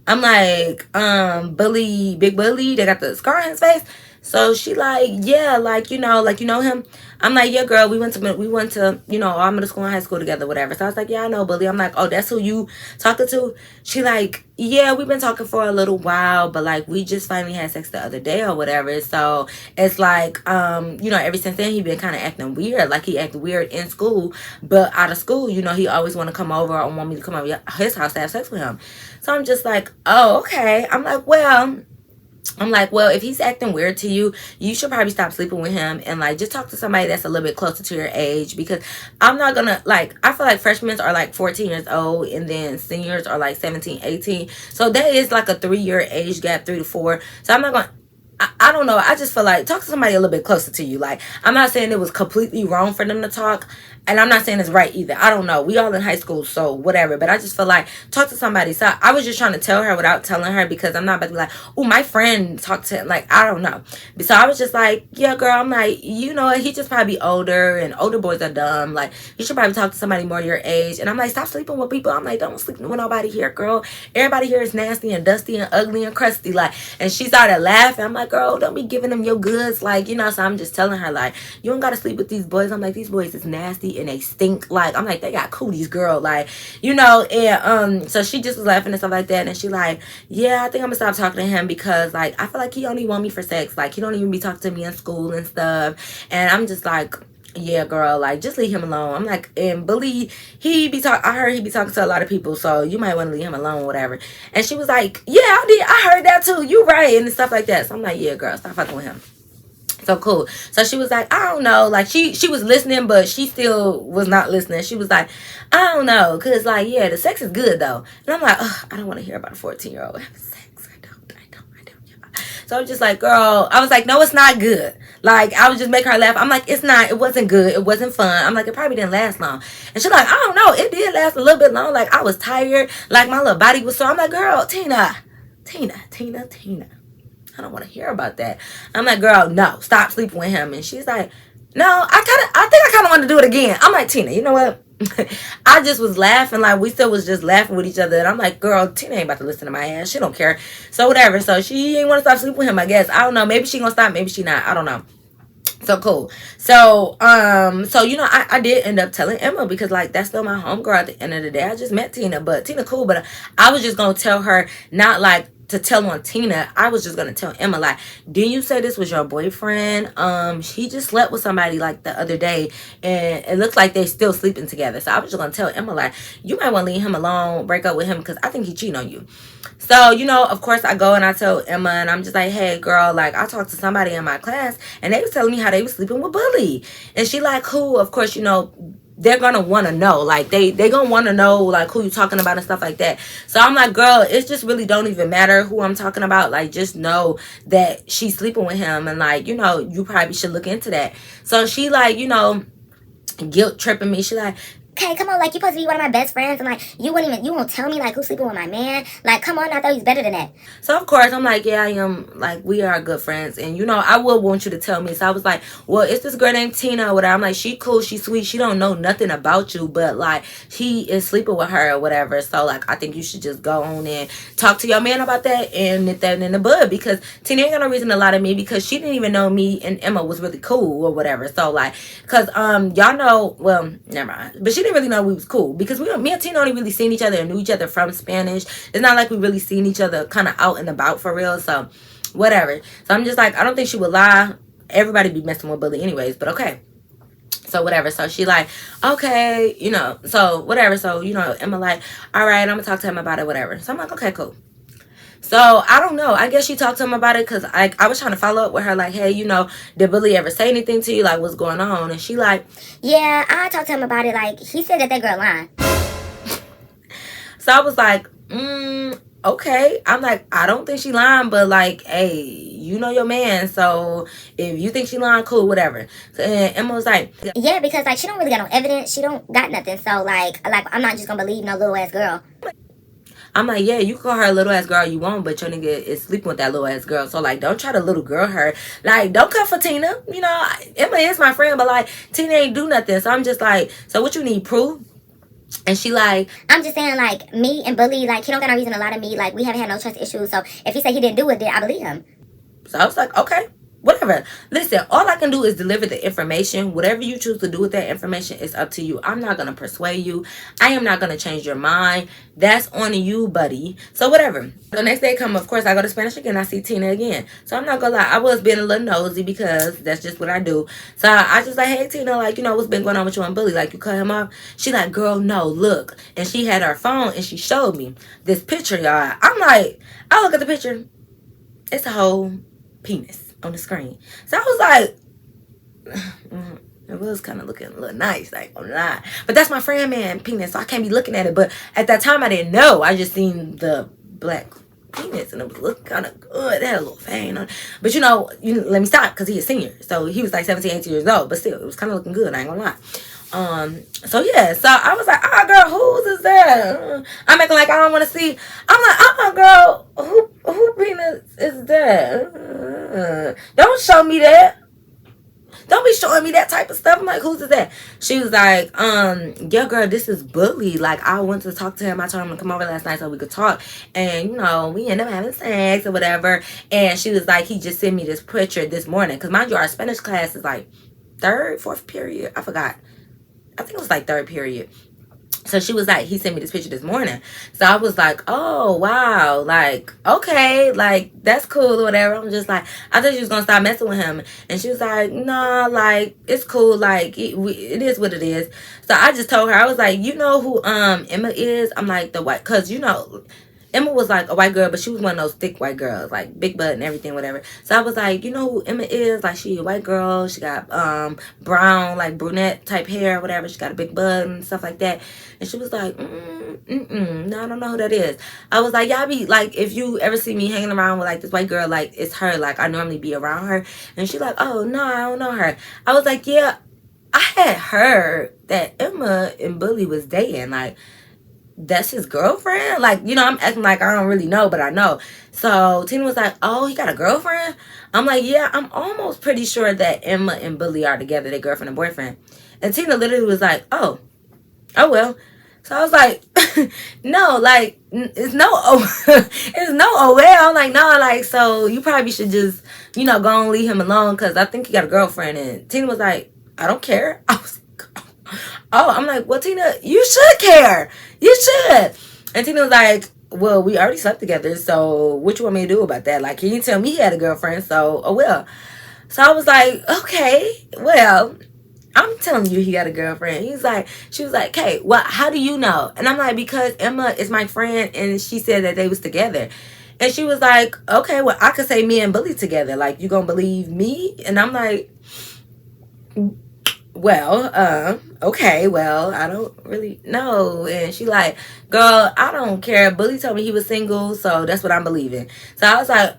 I'm like, Bully, Big Bully, they got the scar on his face. So she like, yeah, like, you know him. I'm like, yeah, girl, we went to, you know, our middle school and high school together, whatever. So I was like, yeah, I know Bully. I'm like, oh, that's who you talking to? She like, yeah, we've been talking for a little while, but like we just finally had sex the other day or whatever. So it's like, you know, ever since then he been kind of acting weird. Like, he acted weird in school, but out of school, you know, he always want to come over or want me to come over his house to have sex with him. So I'm just like, oh, okay. I'm like, well, if he's acting weird to you, you should probably stop sleeping with him and like just talk to somebody that's a little bit closer to your age, because I'm not gonna, like, I feel like freshmen are like 14 years old and then seniors are like 17, 18. So that is like a 3-year age gap, 3 to 4. So I'm not gonna, I don't know. I just feel like talk to somebody a little bit closer to you. Like, I'm not saying it was completely wrong for them to talk, and I'm not saying it's right either. I don't know. We all in high school, so whatever. But I just feel like talk to somebody. So I was just trying to tell her without telling her, because I'm not about to be like, oh, my friend talked to him. Like, I don't know. So I was just like, yeah, girl. I'm like, you know what? He just probably older, and older boys are dumb. Like, you should probably talk to somebody more your age. And I'm like, stop sleeping with people. I'm like, don't sleep with nobody here, girl. Everybody here is nasty and dusty and ugly and crusty. Like, and she started laughing. I'm like, girl, don't be giving them your goods. Like, you know, so I'm just telling her, like, you don't got to sleep with these boys. I'm like, these boys is nasty and they stink. Like, I'm like, they got cooties, girl. Like, you know, and so she just was laughing and stuff like that. And she like, yeah, I think I'm gonna stop talking to him because, like, I feel like he only want me for sex. Like, he don't even be talking to me in school and stuff. And I'm just like, yeah, girl, like, just leave him alone. I'm like, and Bully, I heard he be talking to a lot of people, so you might want to leave him alone, whatever. And she was like, yeah, I heard that too. You right, and stuff like that. So I'm like, yeah, girl, stop fucking with him. So cool. So she was like, I don't know. Like she was listening, but she still was not listening. She was like, I don't know. Cause like, yeah, the sex is good though. And I'm like, I don't want to hear about a 14-year-old having sex. I don't. Yeah. So I was just like, girl, I was like, no, it's not good. Like, I would just make her laugh. I'm like, it's not, it wasn't good. It wasn't fun. I'm like, it probably didn't last long. And she's like, I don't know. It did last a little bit long. Like, I was tired. Like, my little body was sore. I'm like, girl, Tina. I don't want to hear about that. I'm like, girl, no, stop sleeping with him. And she's like, no, I think I kind of want to do it again. I'm like, Tina, you know what? I just was laughing, like we still was just laughing with each other. And I'm like, girl, Tina ain't about to listen to my ass. She don't care. So whatever. So she ain't want to stop sleeping with him, I guess. I don't know. Maybe she gonna stop. Maybe she not. I don't know. So cool. So you know, I did end up telling Emma because like that's still my homegirl at the end of the day. I just met Tina, but Tina cool, but I was just gonna tell her, not like to tell on Tina. I was just gonna tell Emma, like, didn't you say this was your boyfriend? He just slept with somebody like the other day and it looks like they're still sleeping together. So I was just gonna tell Emma, like, you might want to leave him alone, break up with him, because I think he cheating on you. So, you know, of course I go and I tell Emma, and I'm just like, hey girl, like I talked to somebody in my class and they was telling me how they was sleeping with Bully. And she like, who? Of course, you know, they're gonna want to know, like they gonna want to know like who you talking about and stuff like that. So I'm like, girl, it just really don't even matter who I'm talking about. Like, just know that she's sleeping with him, and like, you know, you probably should look into that. So she like, you know, guilt tripping me. She like, okay, come on, like, you supposed to be one of my best friends, and, like, you won't tell me, like, who's sleeping with my man? Like, come on, I thought he was better than that. So, of course, I'm like, yeah, I am, like, we are good friends, and, you know, I would want you to tell me. So, I was like, well, it's this girl named Tina or whatever. I'm like, she cool, she sweet, she don't know nothing about you, but, like, he is sleeping with her or whatever. So, like, I think you should just go on and talk to your man about that and nip that in the bud, because Tina ain't got no reason to lie to me, because she didn't even know me and Emma was really cool or whatever. So, like, because, y'all know, well, never mind, but she didn't really know we was cool, because me and Tina only really seen each other and knew each other from Spanish. It's not like we really seen each other kind of out and about for real. So whatever. So I'm just like, I don't think she would lie. Everybody be messing with Bully anyways, but okay. So whatever. So she like, okay, you know, so whatever. So, you know, Emma like, all right, I'm gonna talk to him about it, whatever. So I'm like, okay, cool. So I don't know. I guess she talked to him about it, because I was trying to follow up with her, like, hey, you know, did Bully ever say anything to you? Like, what's going on? And she like, yeah, I talked to him about it. Like, he said that girl lying. So I was like, okay. I'm like, I don't think she lying, but like, hey, you know your man, so if you think she lying, cool, whatever. So, and Emma was like, yeah, because like she don't really got no evidence. She don't got nothing. So like I'm not just gonna believe no little ass girl. I'm like, yeah, you call her a little ass girl you want, but your nigga is sleeping with that little ass girl. So like, don't try to little girl her. Like, don't come for Tina. You know, Emma is my friend, but like, Tina ain't do nothing. So I'm just like, so what you need, proof? And she like, I'm just saying, like, me and Bully, like, he don't got no reason to lie to me. Like, we haven't had no trust issues. So if he said he didn't do it, then I believe him. So I was like, okay, whatever. Listen, all I can do is deliver the information. Whatever you choose to do with that information is up to you. I'm not going to persuade you. I am not going to change your mind. That's on you, buddy. So whatever. The next day come, of course, I go to Spanish again. I see Tina again. So I'm not going to lie. I was being a little nosy, because that's just what I do. So I just like, hey, Tina, like, you know, what's been going on with you and Bully? Like, you cut him off? She like, girl, no, look. And she had her phone and she showed me this picture, y'all. I'm like, I look at the picture. It's a whole penis on the screen. So I was like, it was kind of looking a little nice, like, I'm not. But that's my friend man penis, so I can't be looking at it. But at that time I didn't know. I just seen the black penis and it was looking kind of good. It had a little vein on it. But you know, let me stop, because he's a senior. So he was like 17, 18 years old, but still it was kind of looking good, I ain't gonna lie. So yeah, so I was like, girl, whose is that? I'm acting like I don't want to see. I'm like, girl, who penis is that? Don't show me that. Don't be showing me that type of stuff. I'm like, whose is that? She was like, yeah, girl, this is Bully. Like, I went to talk to him. I told him to come over last night so we could talk. And, you know, we ended up having sex or whatever. And she was like, he just sent me this picture this morning. Because, mind you, our Spanish class is like third, fourth period. I forgot. I think it was like third period. So she was like, he sent me this picture this morning. So I was like, oh, wow. Like, okay. Like, that's cool or whatever. I'm just like, I thought she was going to stop messing with him. And she was like, nah, like, it's cool. Like, it is what it is. So I just told her, I was like, you know who Emma is? I'm like, the white. Because, you know, Emma was like a white girl, but she was one of those thick white girls, like big butt and everything, whatever. So I was like, you know who Emma is? Like, she a white girl. She got brown, like brunette type hair, whatever. She got a big butt and stuff like that. And she was like, no, I don't know who that is. I was like, y'all be like, if you ever see me hanging around with like this white girl, like it's her. Like I normally be around her. And she like, oh no, I don't know her. I was like, yeah, I had heard that Emma and Bully was dating. Like, that's his girlfriend? Like, you know, I'm acting like I don't really know, but I know. So Tina was like, oh, he got a girlfriend? I'm like, yeah, I'm almost pretty sure that Emma and Bully are together, their girlfriend and boyfriend. And Tina literally was like, oh well. So I was like, no, like, it's no, it's no, oh well. I'm like, no, like, so you probably should just, you know, go and leave him alone because I think he got a girlfriend. And Tina was like, I don't care. I was like, oh, I'm like, well, Tina, you should care. You should. And Tina was like, well, we already slept together, so what you want me to do about that? Like, can you tell me he had a girlfriend? So, oh, well. So I was like, okay, well, I'm telling you he got a girlfriend. She was like, okay, well, how do you know? And I'm like, because Emma is my friend and she said that they was together. And she was like, okay, well, I could say me and Bully together. Like, you gonna believe me? And I'm like, well, okay, well, I don't really know. And she like, girl, I don't care. Bully told me he was single, so that's what I'm believing. So I was like,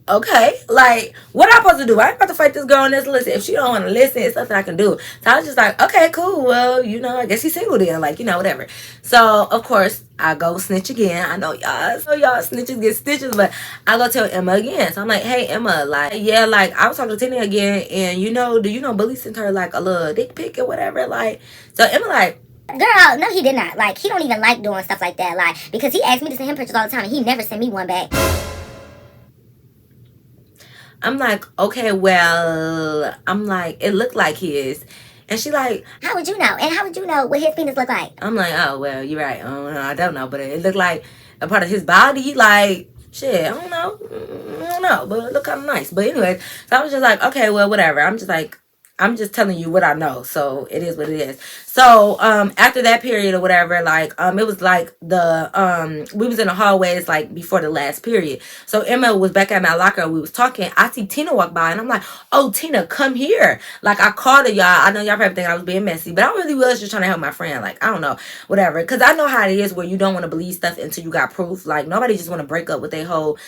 okay, like, what am I supposed to do? I ain't about to fight this girl on this listen. If she don't want to listen, it's something I can do. So I was just like, okay, cool. Well, you know, I guess he's single then. Like, you know, whatever. So, of course, I go snitch again. I know y'all snitches get stitches, but I go tell Emma again. So I'm like, hey, Emma, like, yeah, like, I was talking to Tina again, and you know, do you know Bully sent her, like, a little dick pic or whatever? Like, so Emma, like, Girl, no, he did not. Like, he don't even like doing stuff like that. Like, because he asked me to send him pictures all the time, and he never sent me one back. I'm like, okay, well, I'm like, it looked like his. And she like, how would you know? And how would you know what his penis look like? I'm like, oh, well, you're right. I don't know. But it looked like a part of his body. Like, shit, I don't know. I don't know. But it looked kind of nice. But anyway, so I was just like, okay, well, whatever. I'm just telling you what I know. So it is what it is. So after that period or whatever, like it was like we was in the hallways like before the last period. So Emma was back at my locker, we was talking. I see Tina walk by and I'm like, oh, Tina, come here. Like, I called her, y'all. I know y'all probably think I was being messy, but I really was just trying to help my friend. Like, I don't know, whatever. Because I know how it is where you don't want to believe stuff until you got proof. Like, nobody just want to break up with their whole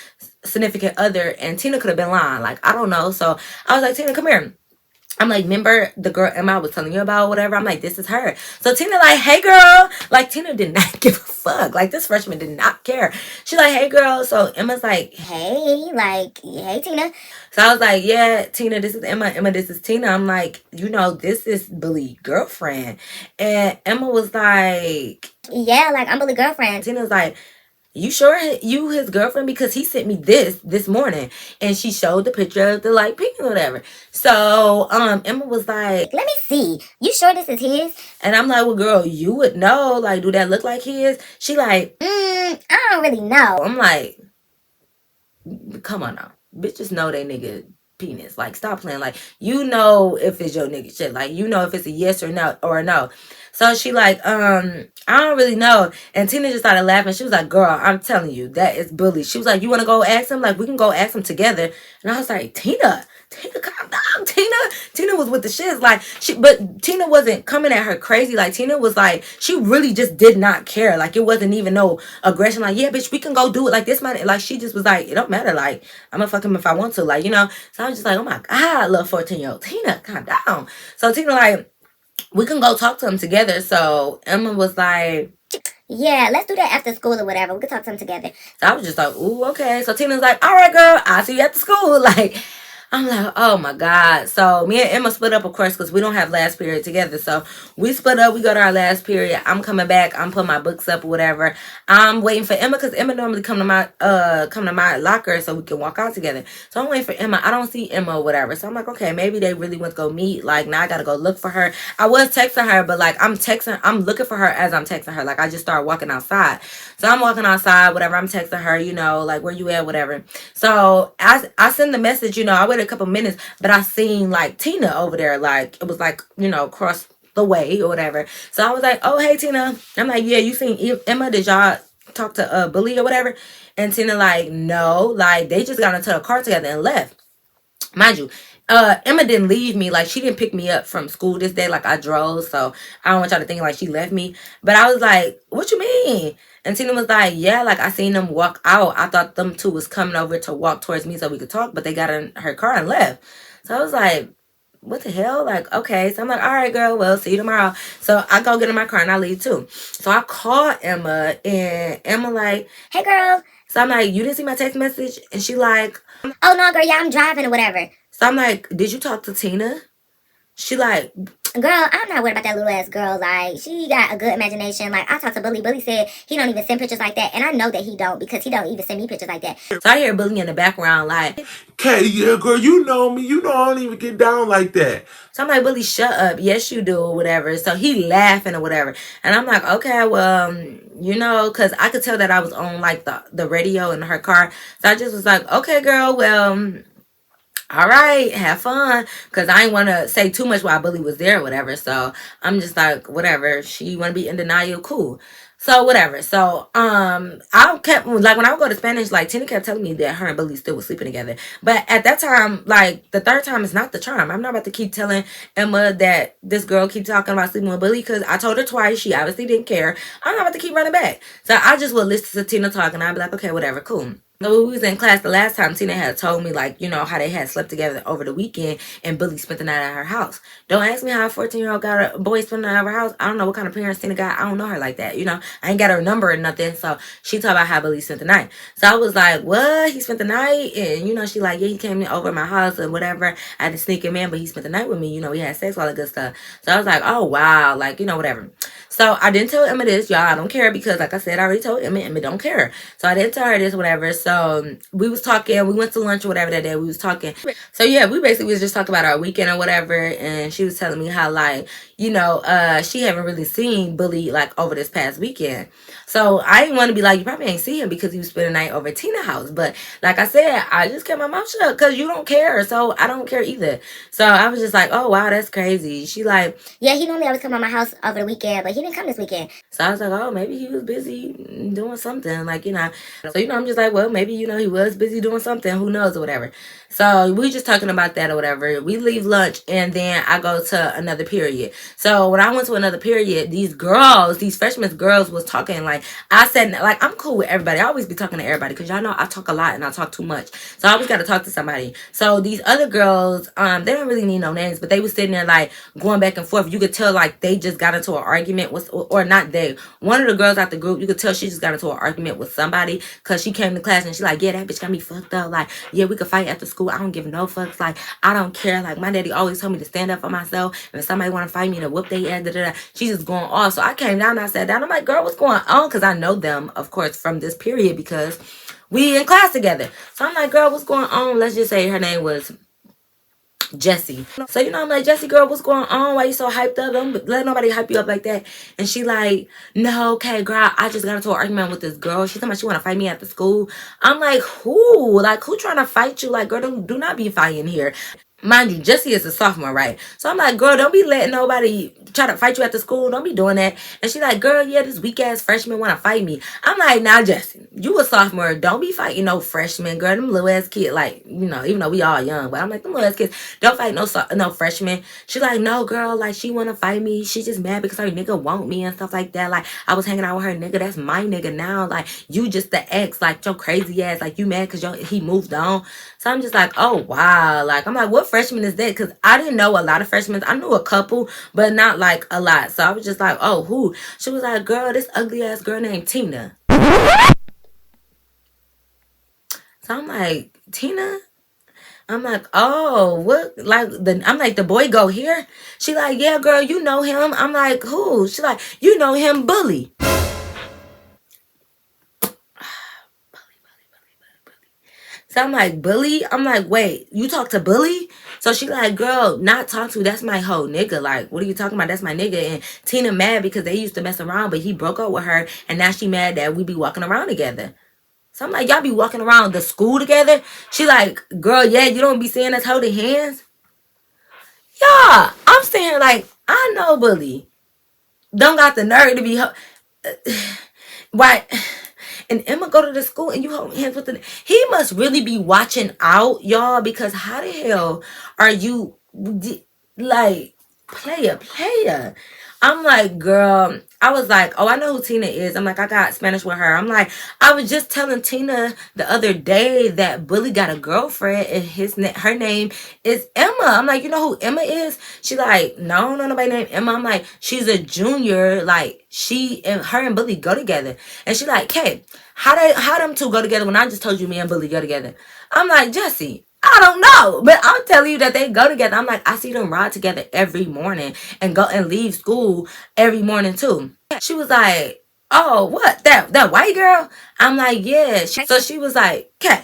significant other, and Tina could have been lying. Like, I don't know. So I was like, Tina, come here. I'm like, remember the girl Emma I was telling you about, whatever? I'm like, this is her. So Tina like, hey girl. Like, Tina did not give a fuck. Like, this freshman did not care. She like, hey girl. So Emma's like, hey, like, hey Tina. So I was like, yeah, Tina, this is Emma. Emma, this is Tina. I'm like, you know, this is Billy's girlfriend. And Emma was like, yeah, like, I'm Billy's girlfriend. Tina was like, you sure you his girlfriend? Because he sent me this morning. And she showed the picture of the like pink or whatever. So Emma was like, let me see. You sure this is his? And I'm like, well, girl, you would know. Like, do that look like his? She like, I don't really know. I'm like, come on now. Bitches know they nigga penis. Like, stop playing. Like, you know if it's your nigga shit. Like, you know if it's a yes or no or a no. So she like, I don't really know. And Tina just started laughing. She was like, girl, I'm telling you, that is Bully. She was like, you want to go ask him? Like, we can go ask him together. And I was like, Tina, calm down. Tina was with the shits. Like, but Tina wasn't coming at her crazy. Like, Tina was like, she really just did not care. Like, it wasn't even no aggression. Like, yeah, bitch, we can go do it. Like, this might, like, she just was like, it don't matter. Like, I'm gonna fuck him if I want to. Like, you know. So I was just like, oh my God, little 14-year-old Tina, calm down. So Tina like, we can go talk to him together. So Emma was like, yeah, let's do that after school or whatever. We could talk to him together. So I was just like, ooh, okay. So Tina's like, all right, girl, I'll see you at the school. Like, I'm like, oh my God. So me and Emma split up, of course, because we don't have last period together. So we split up. We go to our last period. I'm coming back. I'm putting my books up or whatever. I'm waiting for Emma because Emma normally come to my locker so we can walk out together. So I'm waiting for Emma. I don't see Emma or whatever. So I'm like, okay, maybe they really went to go meet. Like, now I gotta go look for her. I was texting her, but like I'm looking for her as I'm texting her. Like, I just started walking outside. So I'm walking outside, whatever. I'm texting her, you know, like, where you at, whatever. So I send the message, you know, I waited a couple minutes, but I seen like Tina over there. Like, it was like, you know, across the way or whatever. So I was like, oh, hey, Tina. I'm like, yeah, you seen Emma? Did y'all talk to Bully or whatever? And Tina like, no, like they just got into a car together and left. Mind you, Emma didn't leave me. Like, she didn't pick me up from school this day. Like, I drove, so I don't want y'all to think like she left me. But I was like, what you mean? And Tina was like, yeah, like I seen them walk out. I thought them two was coming over to walk towards me so we could talk, but they got in her car and left. So I was like, what the hell? Like, okay. So I'm like, all right, girl, well, see you tomorrow. So I go get in my car and I leave too. So I call Emma, and Emma like, Hey, girl. so I'm like, you didn't see my text message? And she like, Oh, no, girl, yeah, I'm driving or whatever. so I'm like, did you talk to Tina? She like, girl, I'm not worried about that little ass girl. Like, she got a good imagination. Like, I talked to Bully. Bully said he don't even send pictures like that. And I know that he don't, because he don't even send me pictures like that. so I hear Bully in the background like, Katie, yeah, girl, you know me. You know I don't even get down like that. so I'm like, Bully, shut up. Yes, you do, or whatever. So he laughing or whatever. And I'm like, okay, well, you know, because I could tell that I was on like the radio in her car. So I just was like, okay, girl, well, all right, have fun. Because I didn't want to say too much while Bully was there or whatever. So I'm just like, whatever. She want to be in denial, cool. So whatever. So I kept like when I would go to Spanish, like Tina kept telling me that her and Bully still was sleeping together. But at that time, like the third time is not the charm. I'm not about to keep telling Emma that this girl keep talking about sleeping with Bully, because I told her twice. She obviously didn't care. I'm not about to keep running back. So I just would listen to Tina talk and I'd be like, okay, whatever, cool. So we was in class the last time, Tina had told me, like, you know, how they had slept together over the weekend and Bully spent the night at her house. Don't ask me how a 14-year-old got a boy spending the night at her house. I don't know what kind of parents Tina got. I don't know her like that, you know. I ain't got her number or nothing. So she talked about how Bully spent the night. So I was like, what? He spent the night? And, you know, she like, yeah, he came over my house and whatever. I had to sneak him in, but he spent the night with me. You know, we had sex, all that good stuff. So I was like, oh, wow. Like, you know, whatever. So I didn't tell Emma this, y'all. I don't care, because like I said, I already told Emma. Emma don't care. So I didn't tell her this, whatever. So we was talking. We went to lunch or whatever that day. We was talking. So yeah, we basically was just talking about our weekend or whatever. And she was telling me how, like, you know, she haven't really seen Bully like over this past weekend. So I didn't want to be like, you probably ain't see him because he was spending the night over at Tina's house. But like I said, I just kept my mouth shut because you don't care. So I don't care either. So I was just like, oh, wow, that's crazy. She like, yeah, he normally always come to my house over the weekend, but he didn't come this weekend. So I was like, oh, maybe he was busy doing something. Like, you know. So, you know, I'm just like, well, maybe, you know, he was busy doing something. Who knows or whatever. So we just talking about that or whatever. We leave lunch and then I go to another period. So when I went to another period, these girls, these freshman girls was talking like, I said, like, I'm cool with everybody. I always be talking to everybody because y'all know I talk a lot and I talk too much. So I always got to talk to somebody. So these other girls, they don't really need no names, but they was sitting there like going back and forth. You could tell like they just got into an argument with, or not they. One of the girls out the group, you could tell she just got into an argument with somebody because she came to class and she like, yeah, that bitch got me fucked up. Like, yeah, we could fight after school. I don't give no fucks. Like, I don't care. Like, my daddy always told me to stand up for myself. And if somebody want to fight me, to whoop their ass, da-da-da. She's just going off. So I came down and I sat down. I'm like, girl, what's going on? Because I know them, of course, from this period because we in class together. So I'm like, girl, what's going on? Let's just say her name was Jessie. So, you know, I'm like, Jessie, girl, what's going on? Why you so hyped up? Don't let nobody hype you up like that. And she like, no, okay, girl, I just got into an argument with this girl. She told me she want to fight me after school. I'm like, who? Like, who trying to fight you? Like, girl, do not be fighting here. Mind you, Jessie is a sophomore, right? So I'm like, girl, don't be letting nobody try to fight you at the school. Don't be doing that. And she's like, girl, yeah, this weak-ass freshman want to fight me. I'm like, nah, Jessie, you a sophomore. Don't be fighting no freshman, girl. Them little-ass kid, like, you know, even though we all young, but I'm like, them little-ass kids, don't fight no freshman. She's like, no, girl, like, she want to fight me. She just mad because her nigga want me and stuff like that. Like, I was hanging out with her nigga. That's my nigga now. Like, you just the ex, like, your crazy ass. Like, you mad because he moved on. So I'm just like, oh, wow. Like, I'm like, what freshman is that? Because I didn't know a lot of freshmen. I knew a couple, but not like a lot. So I was just like, oh, who? She was like, girl, this ugly ass girl named Tina. So I'm like, Tina? I'm like, oh, what? Like, I'm like, the boy go here? She like, yeah, girl, you know him. I'm like, who? She like, you know him, Bully. So I'm like, Bully? I'm like, wait, you talk to Bully? So she like, girl, not talk to, that's my whole nigga. Like, what are you talking about? That's my nigga. And Tina mad because they used to mess around, but he broke up with her. And now she mad that we be walking around together. So I'm like, y'all be walking around the school together? She like, girl, yeah, you don't be seeing us holding hands? Yeah, I'm saying like, I know Bully. Don't got the nerve to be... Why... and Emma go to the school and you hold hands with the. He must really be watching out, y'all, because how the hell are you like player? I'm like, girl, I was like, oh, I know who Tina is. I'm like, I got Spanish with her. I'm like, I was just telling Tina the other day that Bully got a girlfriend and her name is Emma. I'm like, you know who Emma is? She like, no, nobody named Emma. I'm like, she's a junior. Like, her and Bully go together. And she like, Kay, how them two go together when I just told you me and Bully go together? I'm like, Jesse, I don't know, but I'm telling you that they go together. I'm like, I see them ride together every morning and go and leave school every morning too. She was like, oh, what? That white girl? I'm like, yeah. So she was like, okay,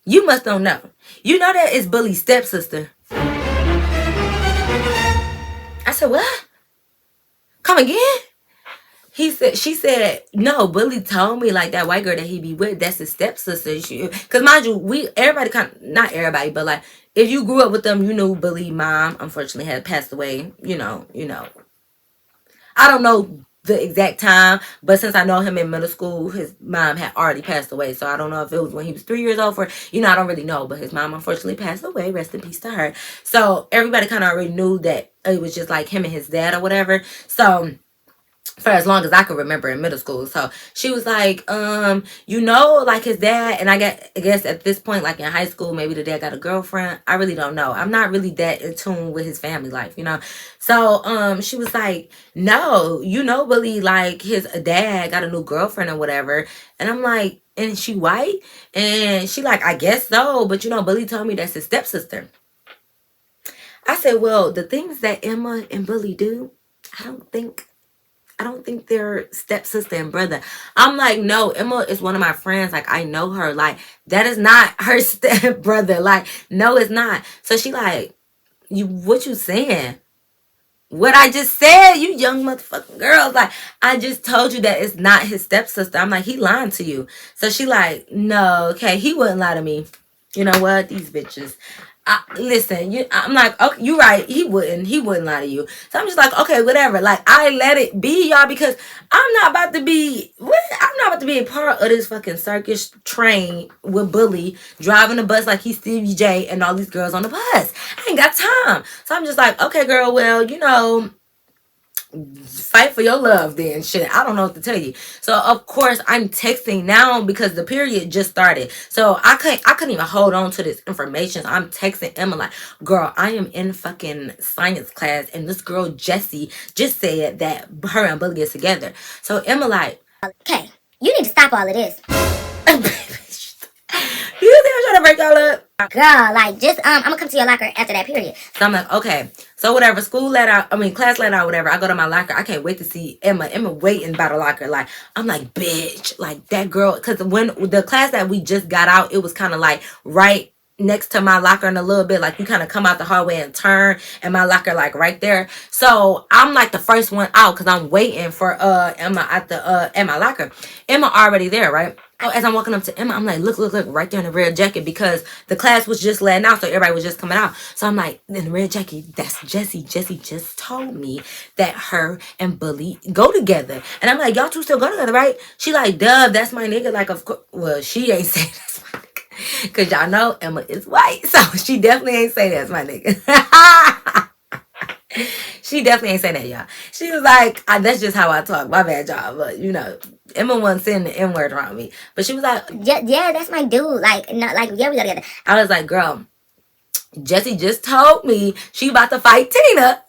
you must don't know. You know that is Bully's stepsister. I said, what? Come again? She said, no, Bully told me like that white girl that he be with, that's his stepsister. Cause mind you, everybody not everybody, but like if you grew up with them, you knew Bully mom unfortunately had passed away, you know. I don't know the exact time, but since I know him in middle school, his mom had already passed away. So I don't know if it was when he was 3 years old or, I don't really know, but his mom unfortunately passed away. Rest in peace to her. So everybody kind of already knew that it was just like him and his dad or whatever. So for as long as I could remember in middle school. So she was like, like his dad, and I guess at this point, like in high school, maybe the dad got a girlfriend. I really don't know. I'm not really that in tune with his family life, So she was like, no, Billy, like his dad got a new girlfriend or whatever. And I'm like, and she white? And she like, I guess so, but Billy told me that's his stepsister. I said, well, the things that Emma and Billy do, I don't think they're stepsister and brother. I'm like, no, Emma is one of my friends. Like, I know her. Like, that is not her step brother. Like, no, it's not. So she like, what you saying? What I just said, you young motherfucking girls. Like, I just told you that it's not his stepsister. I'm like, he lying to you. So she like, no, okay, he wouldn't lie to me. You know what? These bitches. Listen, I'm like, okay, you're right. He wouldn't lie to you. So I'm just like, okay, whatever. Like, I let it be, y'all, because I'm not about to be a part of this fucking circus train with Bully driving the bus like he's Stevie J and all these girls on the bus. I ain't got time. So I'm just like, okay, girl, well, fight for your love then. Shit, I don't know what to tell you. So of course I'm texting now because the period just started. So I couldn't even hold on to this information. So I'm texting Emma like, girl, I am in fucking science class and this girl Jessie just said that her and Bully is together. So Emma like, okay, you need to stop all of this. You think I'm trying to break y'all up? Girl, like, just, I'm gonna come to your locker after that period. So I'm like, okay. So whatever, class let out, whatever. I go to my locker. I can't wait to see Emma. Emma waiting by the locker. Like, I'm like, bitch. Like, that girl. Because when the class that we just got out, it was kind of like right next to my locker in a little bit. Like, you kind of come out the hallway and turn. And my locker, like, right there. So I'm like the first one out because I'm waiting for Emma at my locker. Emma already there, right? Oh, as I'm walking up to Emma, I'm like, look, right there in the red jacket because the class was just letting out, so everybody was just coming out. So I'm like, in the red jacket, that's Jessie. Jessie just told me that her and Bully go together. And I'm like, y'all two still go together, right? She like, duh, that's my nigga. Like, of course. Well, she ain't saying that's my nigga. Because y'all know Emma is white. So she definitely ain't say that's my nigga. She definitely ain't saying that, y'all. She was like, that's just how I talk. My bad, y'all. But, Emma wasn't saying the N-word around me. But she was like, yeah, that's my dude. Like, not like, yeah, we go together. I was like, girl, Jessie just told me she about to fight Tina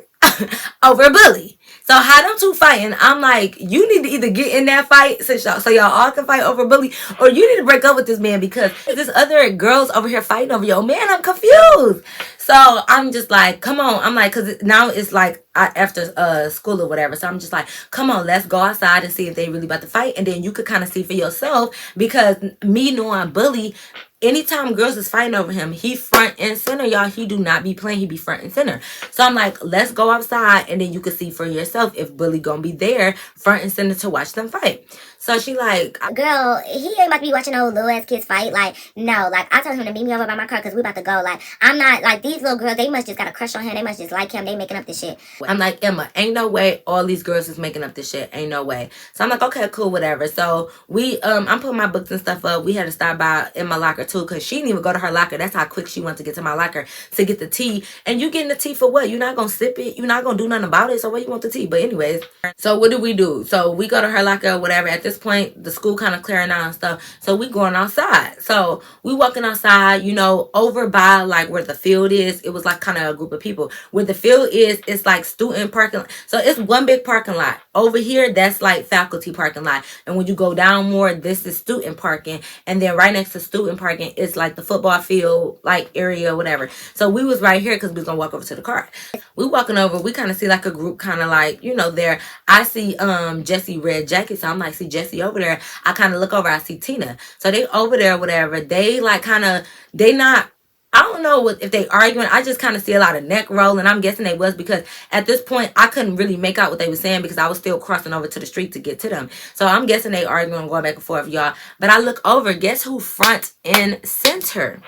over Bully. So how them two fighting, I'm like, you need to either get in that fight so y'all all can fight over Bully, or you need to break up with this man because there's other girls over here fighting over your man. I'm confused. So I'm just like, come on. I'm like, because now it's like after school or whatever. So I'm just like, come on, let's go outside and see if they really about to fight. And then you could kind of see for yourself because me knowing Bully, anytime girls is fighting over him, he front and center, y'all. He do not be playing. He be front and center. So I'm like, let's go outside and then you can see for yourself if Bully gonna be there front and center to watch them fight. So she like, girl, he ain't about to be watching no little ass kids fight. Like, no, like I told him to meet me over by my car because we about to go. Like, I'm not like these little girls. They must just got a crush on him. They must just like him. They making up this shit. I'm like, Emma, ain't no way all these girls is making up this shit. Ain't no way. So I'm like, okay, cool, whatever. So we, I'm putting my books and stuff up. We had to stop by in my locker too, because she didn't even go to her locker. That's how quick she went to get to my locker to get the tea. And you getting the tea for what? You're not gonna sip it. You're not gonna do nothing about it. So what you want the tea? But anyways, so what do? So we go to her locker or whatever. At this point, the school kind of clearing out and stuff. So we going outside. So we walking outside, you know, over by like where the field is. It was like kind of a group of people. Where the field is, it's like student parking lot. So it's one big parking lot. Over here, that's like faculty parking lot. And when you go down more, this is student parking. And then right next to student parking is like the football field like area, whatever. So we was right here because we was gonna walk over to the car. We walking over, we kind of see like a group kind of like, you know, there. I see Jesse red jacket. So I'm like, see Jesse over there. I kind of look over, I see Tina. So they over there, whatever. They like kind of, they not, I don't know if they arguing. I just kind of see a lot of neck rolling. I'm guessing they was because at this point I couldn't really make out what they were saying because I was still crossing over to the street to get to them. So I'm guessing they arguing, going back and forth, y'all. But I look over, guess who front and center?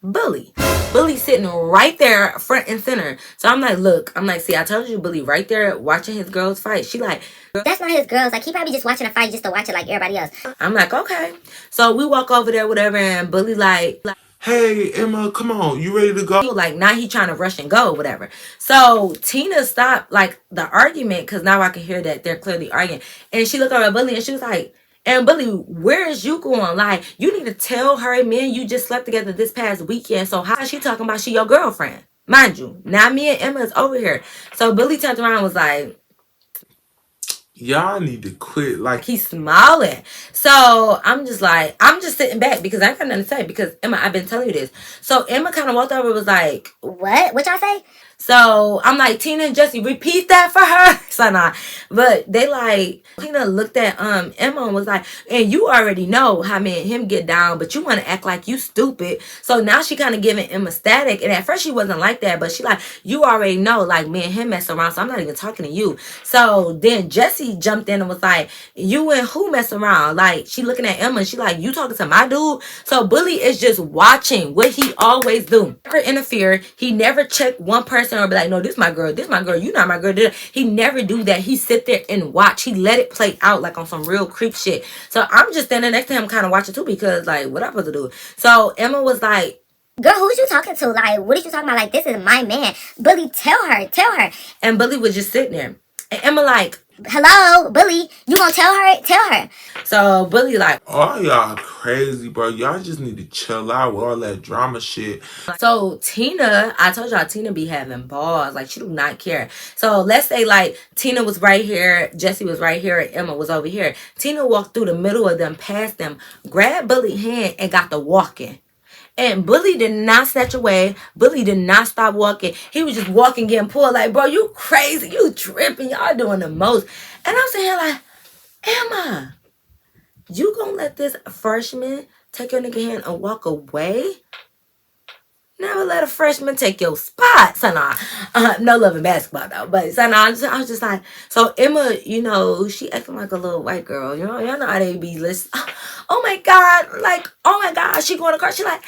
Bully. Bully sitting right there front and center. So I'm like, look, I'm like, see, I told you Bully right there watching his girls fight. She like, that's not his girls. Like, he probably just watching a fight just to watch it like everybody else. I'm like, okay. So we walk over there, whatever, and Bully like, Hey, Emma, come on. You ready to go? like, now he trying to rush and go, whatever. So Tina stopped, like, the argument, because now I can hear that they're clearly arguing. And she looked over at Bully, and she was like, and Bully, where is you going? Like, you need to tell her, man, you just slept together this past weekend. So how is she talking about she your girlfriend? Mind you, now me and Emma is over here. So Bully turned around and was like, y'all need to quit. Like, he's smiling. So I'm just like, I'm just sitting back because I ain't got nothing to say because Emma, I've been telling you this. So Emma kind of walked over and was like, what? What y'all say? So I'm like, Tina and Jesse, repeat that for her. So nah. But they like, Tina looked at Emma and was like, and you already know how me and him get down, but you want to act like you stupid. So now she kind of giving Emma static. And at first she wasn't like that, but she like, you already know, like me and him mess around, so I'm not even talking to you. So then Jesse jumped in and was like, you and who mess around? Like, she looking at Emma and she like, you talking to my dude? So Bully is just watching what he always do. Never interfere. He never check one person or be like, no, this my girl, you not my girl. He never do that. He sit there and watch. He let it play out like on some real creep shit. So I'm just standing next to him kind of watching too because like, what I'm supposed to do? So Emma was like, girl, who's you talking to? Like, what are you talking about? Like, this is my man. Bully, tell her. And Bully was just sitting there. And Emma like, hello, Bully, you gonna tell her? Tell her. So Bully like, all y'all crazy, bro. Y'all just need to chill out with all that drama shit. So Tina, I told y'all Tina be having balls. Like, she do not care. So let's say like Tina was right here, Jesse was right here, and Emma was over here. Tina walked through the middle of them, past them, grabbed Bully's hand and got the walking. And Bully did not snatch away. Bully did not stop walking. He was just walking, getting pulled. Like, bro, you crazy. You tripping. Y'all doing the most. And I'm sitting here like, Emma, you gonna let this freshman take your nigga hand and walk away? Never let a freshman take your spot. So nah, no love in basketball though. But so nah, I was just like, so Emma, you know, she acting like a little white girl. You know, y'all know how they be listening. Oh my God, like, oh my God, she going to car. She like,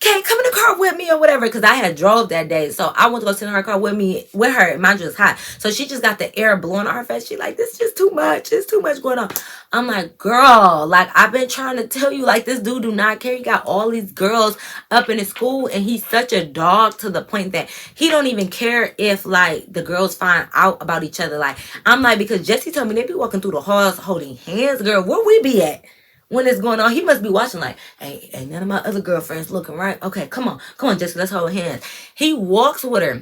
okay, come in the car with me or whatever. Because I had drove that day. So I want to go sit in her car with her. Mind you, it's hot. So she just got the air blowing on her face. She like, this is just too much. It's too much going on. I'm like, girl, like, I've been trying to tell you, like, this dude do not care. He got all these girls up in his school. And he's such a dog to the point that he don't even care if, like, the girls find out about each other. Like, I'm like, because Jesse told me they be walking through the halls holding hands, girl. Where we be at? When it's going on, he must be watching like, hey, ain't none of my other girlfriends looking, right? Okay, come on, Jessica, let's hold hands. He walks with her.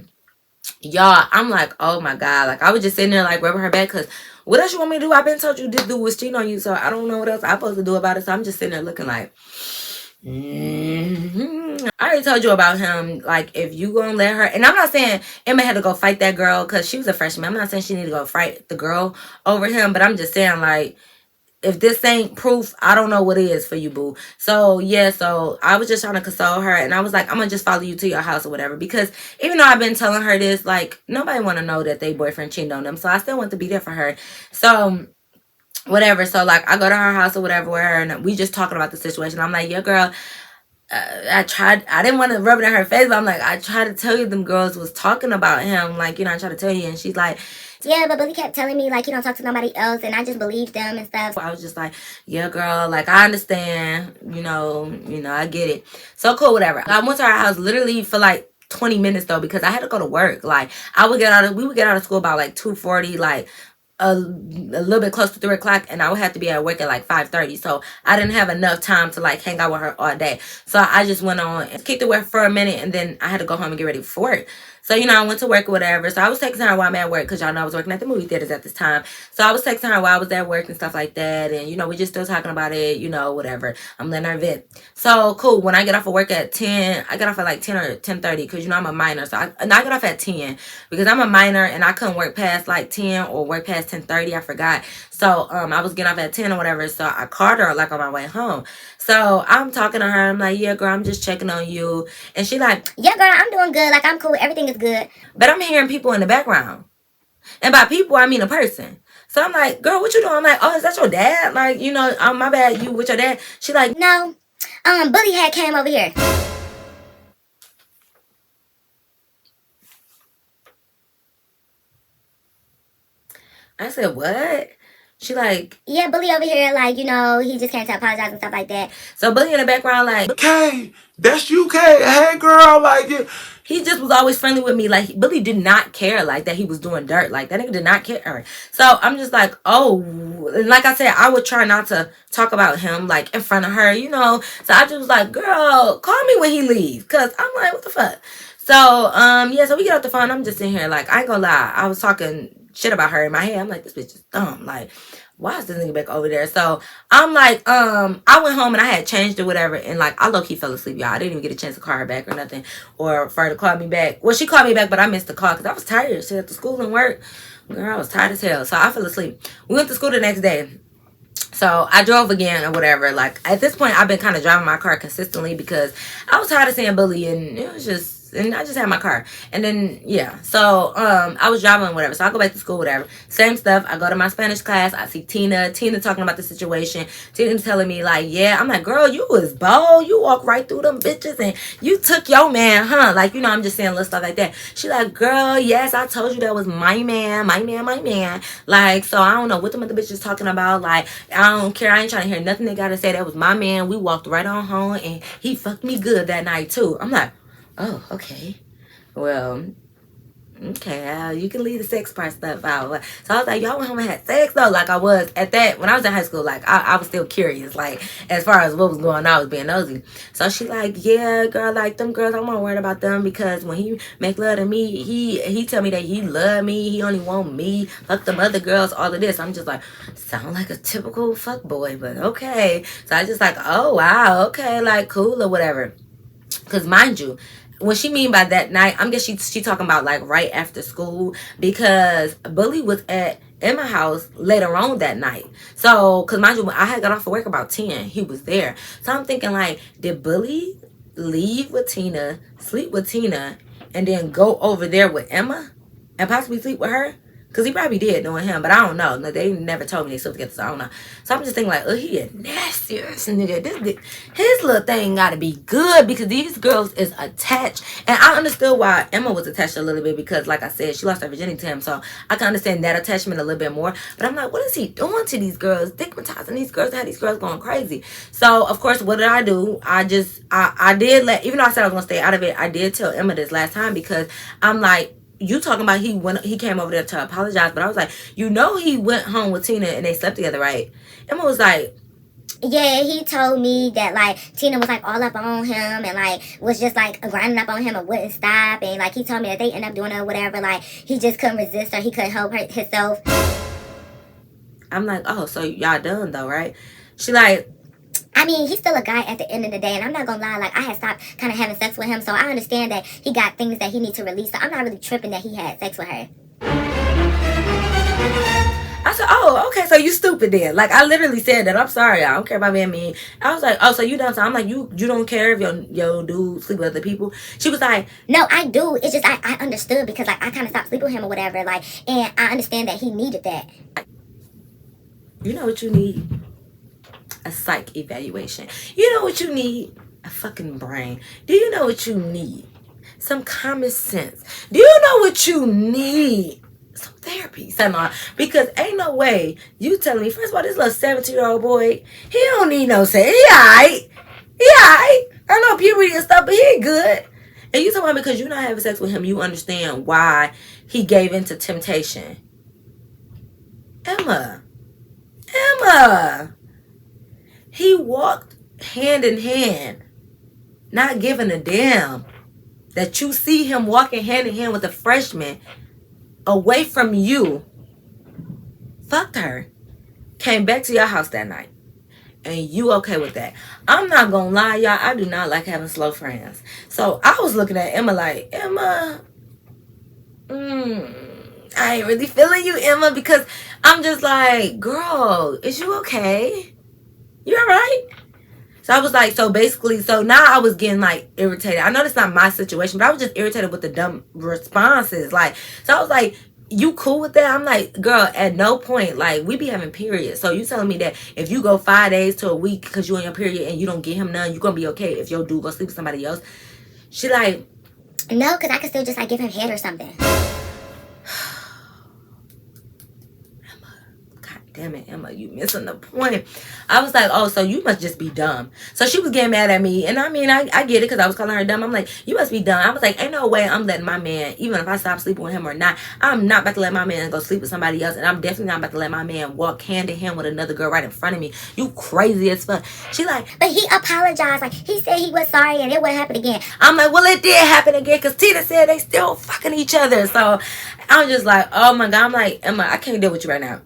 Y'all, I'm like, oh my God. Like, I was just sitting there like rubbing her back because what else you want me to do? I've been told you this dude was cheating on you, so I don't know what else I'm supposed to do about it. So I'm just sitting there looking like, I already told you about him. Like, if you gonna let her, and I'm not saying Emma had to go fight that girl because she was a freshman. I'm not saying she need to go fight the girl over him, but I'm just saying like, if this ain't proof, I don't know what is for you, boo. So, yeah, so I was just trying to console her. And I was like, I'm going to just follow you to your house or whatever. Because even though I've been telling her this, like, nobody want to know that they boyfriend cheated on them. So I still want to be there for her. So whatever. So like I go to her house or whatever with her, and we just talking about the situation. I'm like, yeah, girl, I didn't want to rub it in her face, but I'm like, I tried to tell you them girls was talking about him. Like, I tried to tell you. And she's like, yeah, but Billy kept telling me, like, you don't talk to nobody else, and I just believed them and stuff. I was just like, yeah, girl, like, I understand, I get it. So cool, whatever. I went to our house literally for like 20 minutes though, because I had to go to work. Like, we would get out of school about like 2:40, like, a little bit close to 3 o'clock, and I would have to be at work at like 5:30. So I didn't have enough time to like hang out with her all day. So I just went on and kicked it with her for a minute, and then I had to go home and get ready for work. So, I went to work or whatever. So I was texting her while I'm at work, because y'all know I was working at the movie theaters at this time. So I was texting her while I was at work and stuff like that. And, we just still talking about it, whatever. I'm letting her vent. So cool. When I get off of work at 10, I get off at like 10 or 10:30, because, I'm a minor. So I get off at 10 because I'm a minor and I couldn't work past like 10 or work past 10:30. I forgot. So I was getting off at 10 or whatever. So I called her like on my way home. So I'm talking to her. I'm like, yeah, girl, I'm just checking on you. And she like, yeah, girl, I'm doing good. Like, I'm cool. Everything is good. But I'm hearing people in the background. And by people, I mean a person. So I'm like, girl, what you doing? I'm like, oh, is that your dad? Like, my bad, you with your dad? She like, no, Bully had came over here. I said, what? She like, yeah, Bully over here, like, he just came to apologize and stuff like that. So Bully in the background like, Kay, that's you, Kay. Hey, girl, like, yeah. He just was always friendly with me. Like, Billy did not care like that he was doing dirt. Like, that nigga did not care. So I'm just like, oh. And like I said, I would try not to talk about him, like, in front of her, So I just was like, girl, call me when he leaves. Because I'm like, what the fuck? So, yeah, so we get off the phone. I'm just sitting here, like, I ain't gonna lie. I was talking shit about her in my head. I'm like, this bitch is dumb. Like, why is this nigga back over there? So I'm like, I went home and I had changed or whatever, and like I low-key fell asleep, y'all. I didn't even get a chance to call her back or nothing, or for her to call me back. Well, she called me back, but I missed the call because I was tired. She had to school and work. Girl, I was tired as hell. So I fell asleep. We went to school the next day. So I drove again or whatever. Like at this point, I've been kind of driving my car consistently because I was tired of seeing Bully, and it was just. And I just had my car. And then, yeah. So, I was driving, whatever. So, I go back to school, whatever. Same stuff. I go to my Spanish class. I see Tina. Tina talking about the situation. Tina telling me, like, yeah. I'm like, girl, you was bold. You walked right through them bitches. And you took your man, huh? Like, I'm just saying little stuff like that. She like, girl, yes, I told you that was my man. My man, my man. Like, so, I don't know what the other bitches talking about. Like, I don't care. I ain't trying to hear nothing they got to say. That was my man. We walked right on home. And he fucked me good that night, too. I'm like, oh, okay. Well, okay, you can leave the sex part stuff out. So I was like, y'all went home and had sex though. Like I was at that when I was in high school. Like I was still curious. Like as far as what was going on, I was being nosy. So she like, yeah, girl, like them girls, I'm not worried about them because when he make love to me, he tell me that he love me. He only want me. Fuck them other girls. All of this. I'm just like, sound like a typical fuck boy, but okay. So I just like, oh wow, okay, like cool or whatever. Cause mind you, what she mean by that night, I'm guess she talking about like right after school because Bully was at Emma house later on that night. So, cause mind you, when I had got off of work about 10, he was there. So I'm thinking like, did Bully leave with Tina, sleep with Tina, and then go over there with Emma and possibly sleep with her? Because he probably did knowing him, but I don't know. No, they never told me they slept together, so I don't know. So I'm just thinking like, oh, he a nasty ass nigga. His little thing got to be good because these girls is attached. And I understood why Emma was attached a little bit because, like I said, she lost her virginity to him. So I can understand that attachment a little bit more. But I'm like, what is he doing to these girls? Stigmatizing these girls, had these girls going crazy. So, of course, what did I do? I did let, even though I said I was going to stay out of it, I did tell Emma this last time because I'm like, you talking about he came over there to apologize, but I was like, he went home with Tina and they slept together, right? Emma was like, yeah, he told me that like Tina was like all up on him and like was just like grinding up on him and wouldn't stop, and like he told me that they ended up doing it or whatever, like he just couldn't resist or he couldn't help himself. I'm like, oh, so y'all done though, right? She like, I mean, he's still a guy at the end of the day, and I'm not gonna lie, like I had stopped kind of having sex with him, so I understand that he got things that he needs to release. So I'm not really tripping that he had sex with her. I said, oh, okay, so you stupid then. Like I literally said that. I'm sorry, I don't care about being mean. I was like, oh, so you done? So I'm like, you don't care if your dude sleep with other people? She was like, no, I do. It's just I understood because like I kind of stopped sleeping with him or whatever, like, and I understand that he needed that. You know what you need? A psych evaluation. You know what you need? A fucking brain. Do you know what you need? Some common sense. Do you know what you need? Some therapy. Because ain't no way you telling me, first of all, this little 17-year-old boy, he don't need no sex. He alright. He alright. I know puberty and stuff, but he ain't good. And you talking about because you're not having sex with him, you understand why he gave into temptation. Emma. He walked hand in hand, not giving a damn that you see him walking hand in hand with a freshman away from you. Fucked her. Came back to your house that night. And you okay with that? I'm not gonna lie, y'all. I do not like having slow friends. So I was looking at Emma like, Emma, I ain't really feeling you, Emma, because I'm just like, girl, is you okay? You alright? So I was like, so basically, so now I was getting like irritated. I know that's not my situation, but I was just irritated with the dumb responses. Like, so I was like, you cool with that? I'm like, girl, at no point, like, we be having periods. So you telling me that if you go 5 days to a week because you on your period and you don't get him none, you gonna be okay if your dude go sleep with somebody else? She like, no, because I could still just like give him head or something. damn it, Emma, you missing the point. I was like, oh, so you must just be dumb. So she was getting mad at me. And I mean, I get it because I was calling her dumb. I'm like, you must be dumb. I was like, ain't no way I'm letting my man, even if I stop sleeping with him or not, I'm not about to let my man go sleep with somebody else. And I'm definitely not about to let my man walk hand in hand with another girl right in front of me. You crazy as fuck. She like, but he apologized. Like, he said he was sorry and it wouldn't happen again. I'm like, well, it did happen again because Tina said they still fucking each other. So I'm just like, oh my God. I'm like, Emma, I can't deal with you right now.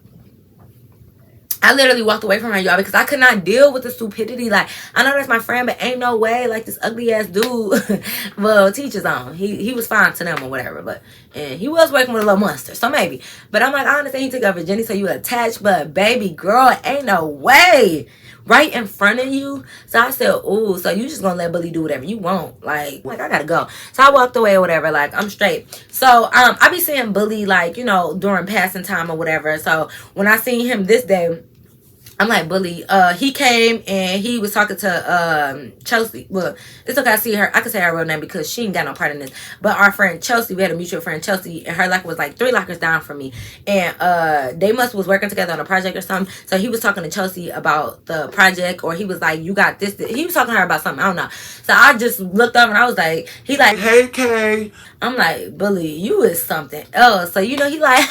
I literally walked away from her, y'all, because I could not deal with the stupidity. Like, I know that's my friend, but ain't no way, like, this ugly ass dude, well, teacher's on. He was fine to them or whatever, but, and he was working with a little monster, so maybe. But I'm like, I understand he took her virginity, so you attached, but baby girl, ain't no way. Right in front of you. So I said, ooh, so you just gonna let Bully do whatever you want. Like I gotta go. So I walked away or whatever. Like, I'm straight. So I be seeing Bully, like, you know, during passing time or whatever. So when I seen him this day, I'm like, Bully, he came and he was talking to Chelsea. Well, it's okay, I can say her real name because she ain't got no part in this. But our friend Chelsea, we had a mutual friend, Chelsea, and her locker was like 3 lockers down from me. And they was working together on a project or something. So he was talking to Chelsea about the project, or he was like, you got this. He was talking to her about something, I don't know. So I just looked up and I was like, he like, Hey, Kay. I'm like, Bully, you is something else. So, you know, he like,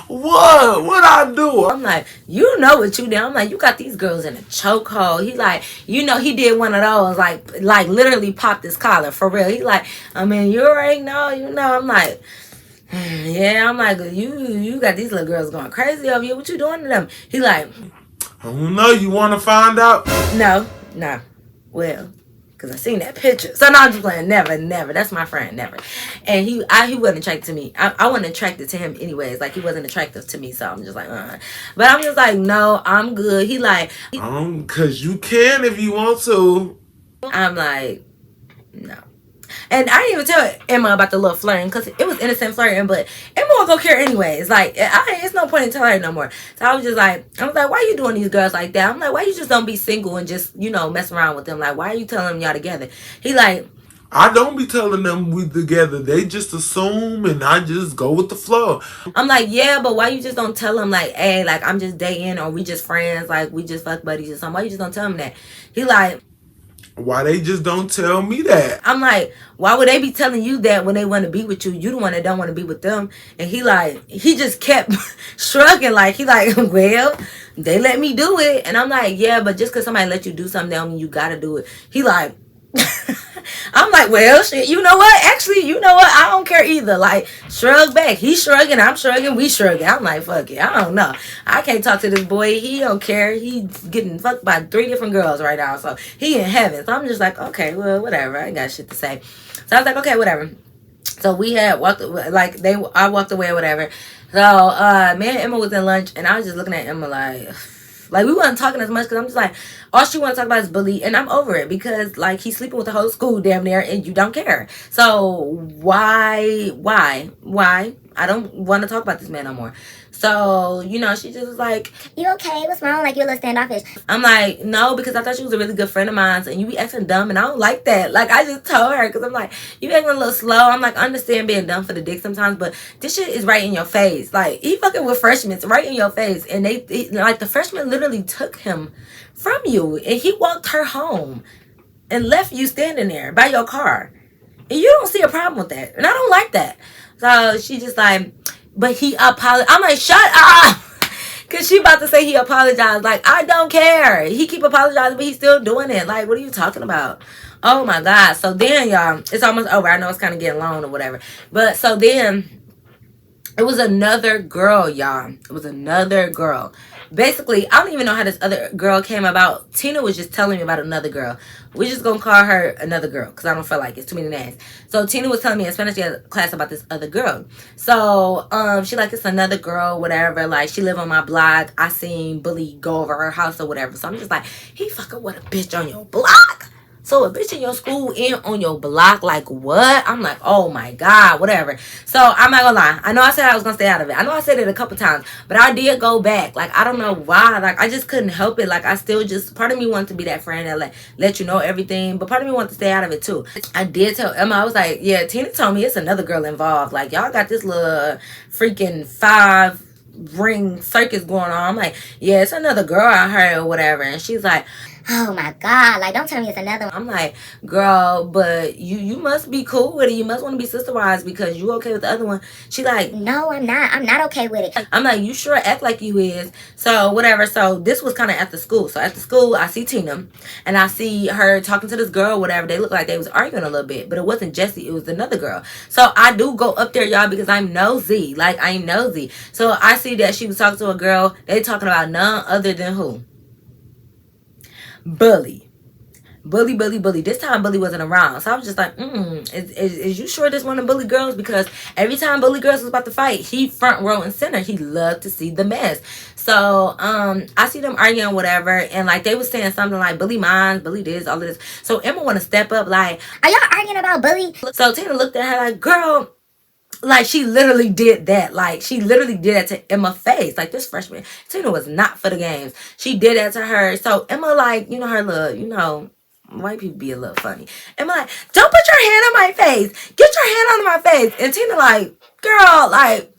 what I do? I'm like, you know what you did. I'm like, you got these girls in a chokehold. He like, you know, he did one of those, like literally popped his collar for real. He like, I mean, you already know, you know. I'm like, yeah. I'm like, you got these little girls going crazy over you. What you doing to them? He like, I don't know. You want to find out? no. Well, because I seen that picture. So no, I'm just playing. Never. That's my friend. Never. And he wasn't attracted to me. I wasn't attracted to him anyways. Like, he wasn't attractive to me. So I'm just like, But I'm just like, no, I'm good. He like, because you can if you want to. I'm like, no. And I didn't even tell Emma about the little flirting because it was innocent flirting, but Emma won't go care anyways. Like, it's no point in telling her no more. So I was like, why you doing these girls like that? I'm like, why you just don't be single and just, you know, mess around with them? Like, why are you telling them y'all together? He like, I don't be telling them we together. They just assume and I just go with the flow. I'm like, yeah, but why you just don't tell them like, hey, like, I'm just dating or we just friends, like we just fuck buddies or something? Why you just don't tell them that? He like, why they just don't tell me that? I'm like, why would they be telling you that when they want to be with you? You the one that don't want to be with them. And he like, he just kept shrugging. Like, he like, well, they let me do it. And I'm like, yeah, but just because somebody let you do something, don't mean you gotta do it. He like, I'm like, well, shit, you know what? Actually, you know what? I don't care either. Like, shrug back. He's shrugging, I'm shrugging, we shrugging. I'm like, fuck it. I don't know. I can't talk to this boy. He don't care. He's getting fucked by 3 different girls right now. So he in heaven. So I'm just like, okay, well, whatever. I ain't got shit to say. So I was like, okay, whatever. So we had walked, like, I walked away or whatever. So me and Emma was in lunch, and I was just looking at Emma like, we wasn't talking as much because I'm just like, all she want to talk about is Bully, and I'm over it because, like, he's sleeping with the whole school damn near, and you don't care. So why? I don't want to talk about this man no more. So So, you know, she just was like, you okay? What's wrong? Like, you're a little standoffish. I'm like, no, because I thought she was a really good friend of mine, and you be acting dumb, and I don't like that. Like, I just told her, because I'm like, you acting a little slow. I'm like, I understand being dumb for the dick sometimes, but this shit is right in your face. Like, he fucking with freshmen, it's right in your face. And like, the freshman literally took him from you, and he walked her home and left you standing there by your car. And you don't see a problem with that. And I don't like that. So she just like, but he apologized. I'm like, shut up. Because she about to say he apologized. Like, I don't care. He keep apologizing, but he's still doing it. Like, what are you talking about? Oh, my God. So then, y'all, it's almost over. I know it's kind of getting long or whatever. But so then, it was another girl, y'all. It was another girl. Basically, I don't even know how this other girl came about. Tina was just telling me about another girl. We're just going to call her another girl because I don't feel like it's too many names. So Tina was telling me in Spanish class about this other girl. So she like, it's another girl, whatever. Like, she live on my block. I seen Bully go over her house or whatever. So I'm just like, he fucking with a bitch on your block? So a bitch in your school and on your block, like what? I'm like, oh my God, whatever. So I'm not gonna lie. I know I said I was gonna stay out of it. I know I said it a couple times, but I did go back. Like, I don't know why. Like, I just couldn't help it. Like, I still just, part of me wanted to be that friend that let you know everything, but part of me wanted to stay out of it too. I did tell Emma, I was like, yeah, Tina told me it's another girl involved. Like, y'all got this little freaking 5-ring circus going on. I'm like, yeah, it's another girl out here or whatever. And she's like, oh my God, like, don't tell me it's another one. I'm like, girl, but you must be cool with it. You must want to be sister-wise because you okay with the other one. She like, no, I'm not okay with it. I'm like, you sure act like you is. So whatever. So this was kind of at the school. So at the school, I see Tina and I see her talking to this girl, whatever. They look like they was arguing a little bit, but it wasn't Jessie. It was another girl. So I do go up there, y'all, because I'm nosy. Like, I'm nosy. So I see that she was talking to a girl. They talking about none other than who? Bully. Bully. This time Bully wasn't around. So I was just like, is you sure this one of Bully girls? Because every time Bully girls was about to fight, he front row and center. He loved to see the mess. So I see them arguing whatever, and like they was saying something like Bully mine, Bully this, all of this. So Emma want to step up like, are y'all arguing about Bully? So Tina looked at her like, girl, like she literally did that. Like she literally did that to Emma's face. Like this freshman, Tina was not for the games. She did that to her. So Emma, like, you know, her little, you know, white people be a little funny. Emma like, don't put your hand on my face. Get your hand on my face. And Tina like, girl, like,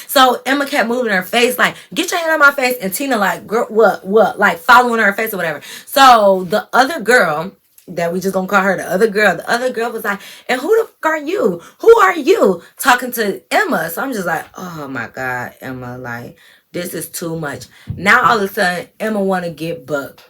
So Emma kept moving her face, like, get your hand on my face. And Tina like, girl, what? Like following her face or whatever. So the other girl, that we just gonna call her the other girl was like, and who the fuck are you? Who are you? Talking to Emma. So I'm just like, oh my God, Emma, like, this is too much. Now all of a sudden, Emma wanna get bucked.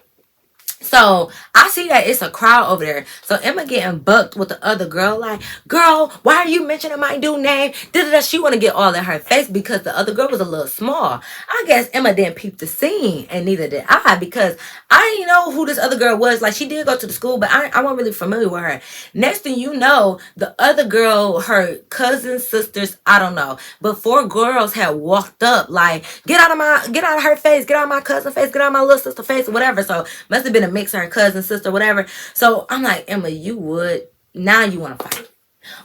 So I see that it's a crowd over there. So Emma getting bucked with the other girl. Like, girl, why are you mentioning my dude name? She want to get all in her face because the other girl was a little small. I guess Emma didn't peep the scene, and neither did I, because I didn't know who this other girl was. Like, she did go to the school, but I wasn't really familiar with her. Next thing you know, the other girl, her cousin, sisters, I don't know, but 4 girls had walked up like, get out of her face, get out of my cousin face, get out of my little sister face, or whatever. So must have been a mix, her cousin, sister, whatever. So I'm like, Emma, you would, now you want to fight.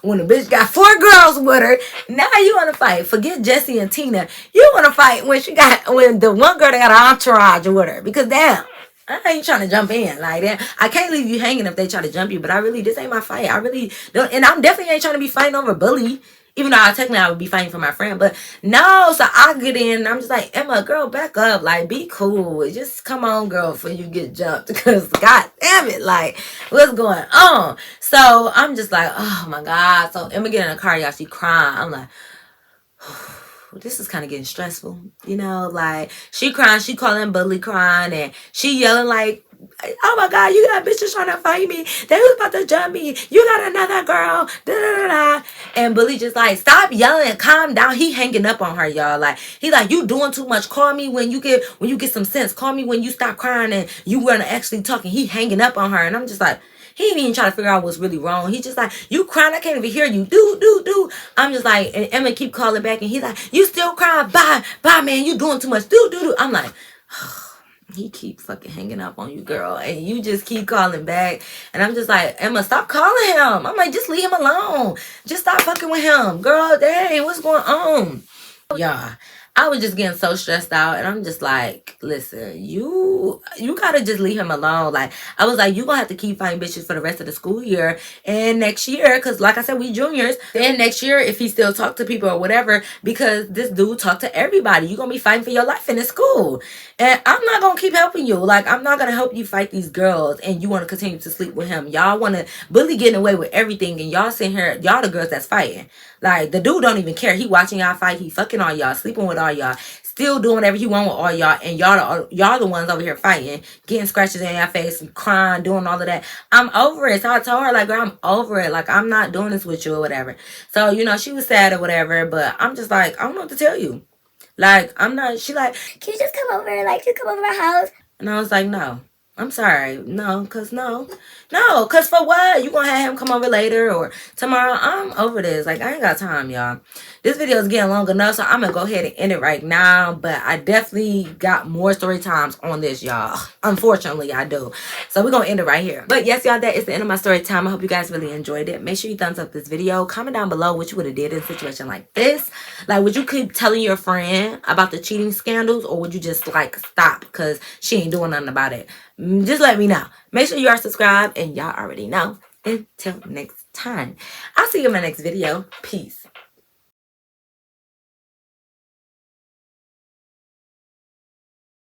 When the bitch got 4 girls with her, now you want to fight. Forget Jessie and Tina. You want to fight when the one girl that got an entourage with her. Because damn, I ain't trying to jump in like that. I can't leave you hanging if they try to jump you. But this ain't my fight. I really don't. And I'm definitely ain't trying to be fighting over Bully. Even though technically I would be fighting for my friend. But no, so I get in and I'm just like, Emma, girl, back up. Like, be cool. Just come on, girl, before you get jumped. Because, God damn it, like, what's going on? So I'm just like, oh, my God. So Emma get in the car, y'all, she crying. I'm like, this is kind of getting stressful. You know, like, she crying. She calling Bully crying. And she yelling like, oh my God, you got bitches trying to fight me. They was about to jump me. You got another girl. Da, da, da, da. And Bully just like, stop yelling and calm down. He hanging up on her, y'all. Like, he like, you doing too much. Call me when you get some sense. Call me when you stop crying and you want to actually talking. He hanging up on her. And I'm just like, he ain't even trying to figure out what's really wrong. He just like, you crying, I can't even hear you. Do. I'm just like, and Emma keep calling back and he's like, you still crying? Bye, man. You doing too much. Do. I'm like, he keep fucking hanging up on you, girl, and you just keep calling back. And I'm just like, Emma, stop calling him. I'm like, just leave him alone. Just stop fucking with him, girl. Dang, what's going on? Yeah, I was just getting so stressed out, and I'm just like, listen, you gotta just leave him alone. Like, I was like, you gonna have to keep fighting bitches for the rest of the school year and next year, because like I said, we juniors. Then next year, if he still talk to people or whatever, because this dude talk to everybody, you gonna be fighting for your life in the school, and I'm not gonna keep helping you. Like, I'm not gonna help you fight these girls, and you want to continue to sleep with him. Y'all want to bully getting away with everything, and y'all sitting here, y'all the girls that's fighting. Like, the dude don't even care. He watching y'all fight. He fucking all y'all, sleeping with all y'all, still doing whatever he want with all y'all, and y'all the ones over here fighting, getting scratches in your face and crying, doing all of that. I'm over it. So I told her, like, girl, I'm over it. Like, I'm not doing this with you or whatever. So, you know, she was sad or whatever, but I'm just like, I don't know what to tell you. Like, I'm not, she like, can you just come over? Like, just come over my house. and I was like, no. I'm sorry. No, cause for what? You gonna have him come over later or tomorrow? I'm over this. Like, I ain't got time, y'all. This video is getting long enough, so I'm gonna go ahead and end it right now. But I definitely got more story times on this, y'all. Unfortunately, I do. So we're gonna end it right here. But yes, y'all, that is the end of my story time. I hope you guys really enjoyed it. Make sure you thumbs up this video. Comment down below what you would have did in a situation like this. Like, would you keep telling your friend about the cheating scandals, or would you just like stop because she ain't doing nothing about it? Just let me know. Make sure you are subscribed, and y'all already know. Until next time, I'll see you in my next video. Peace.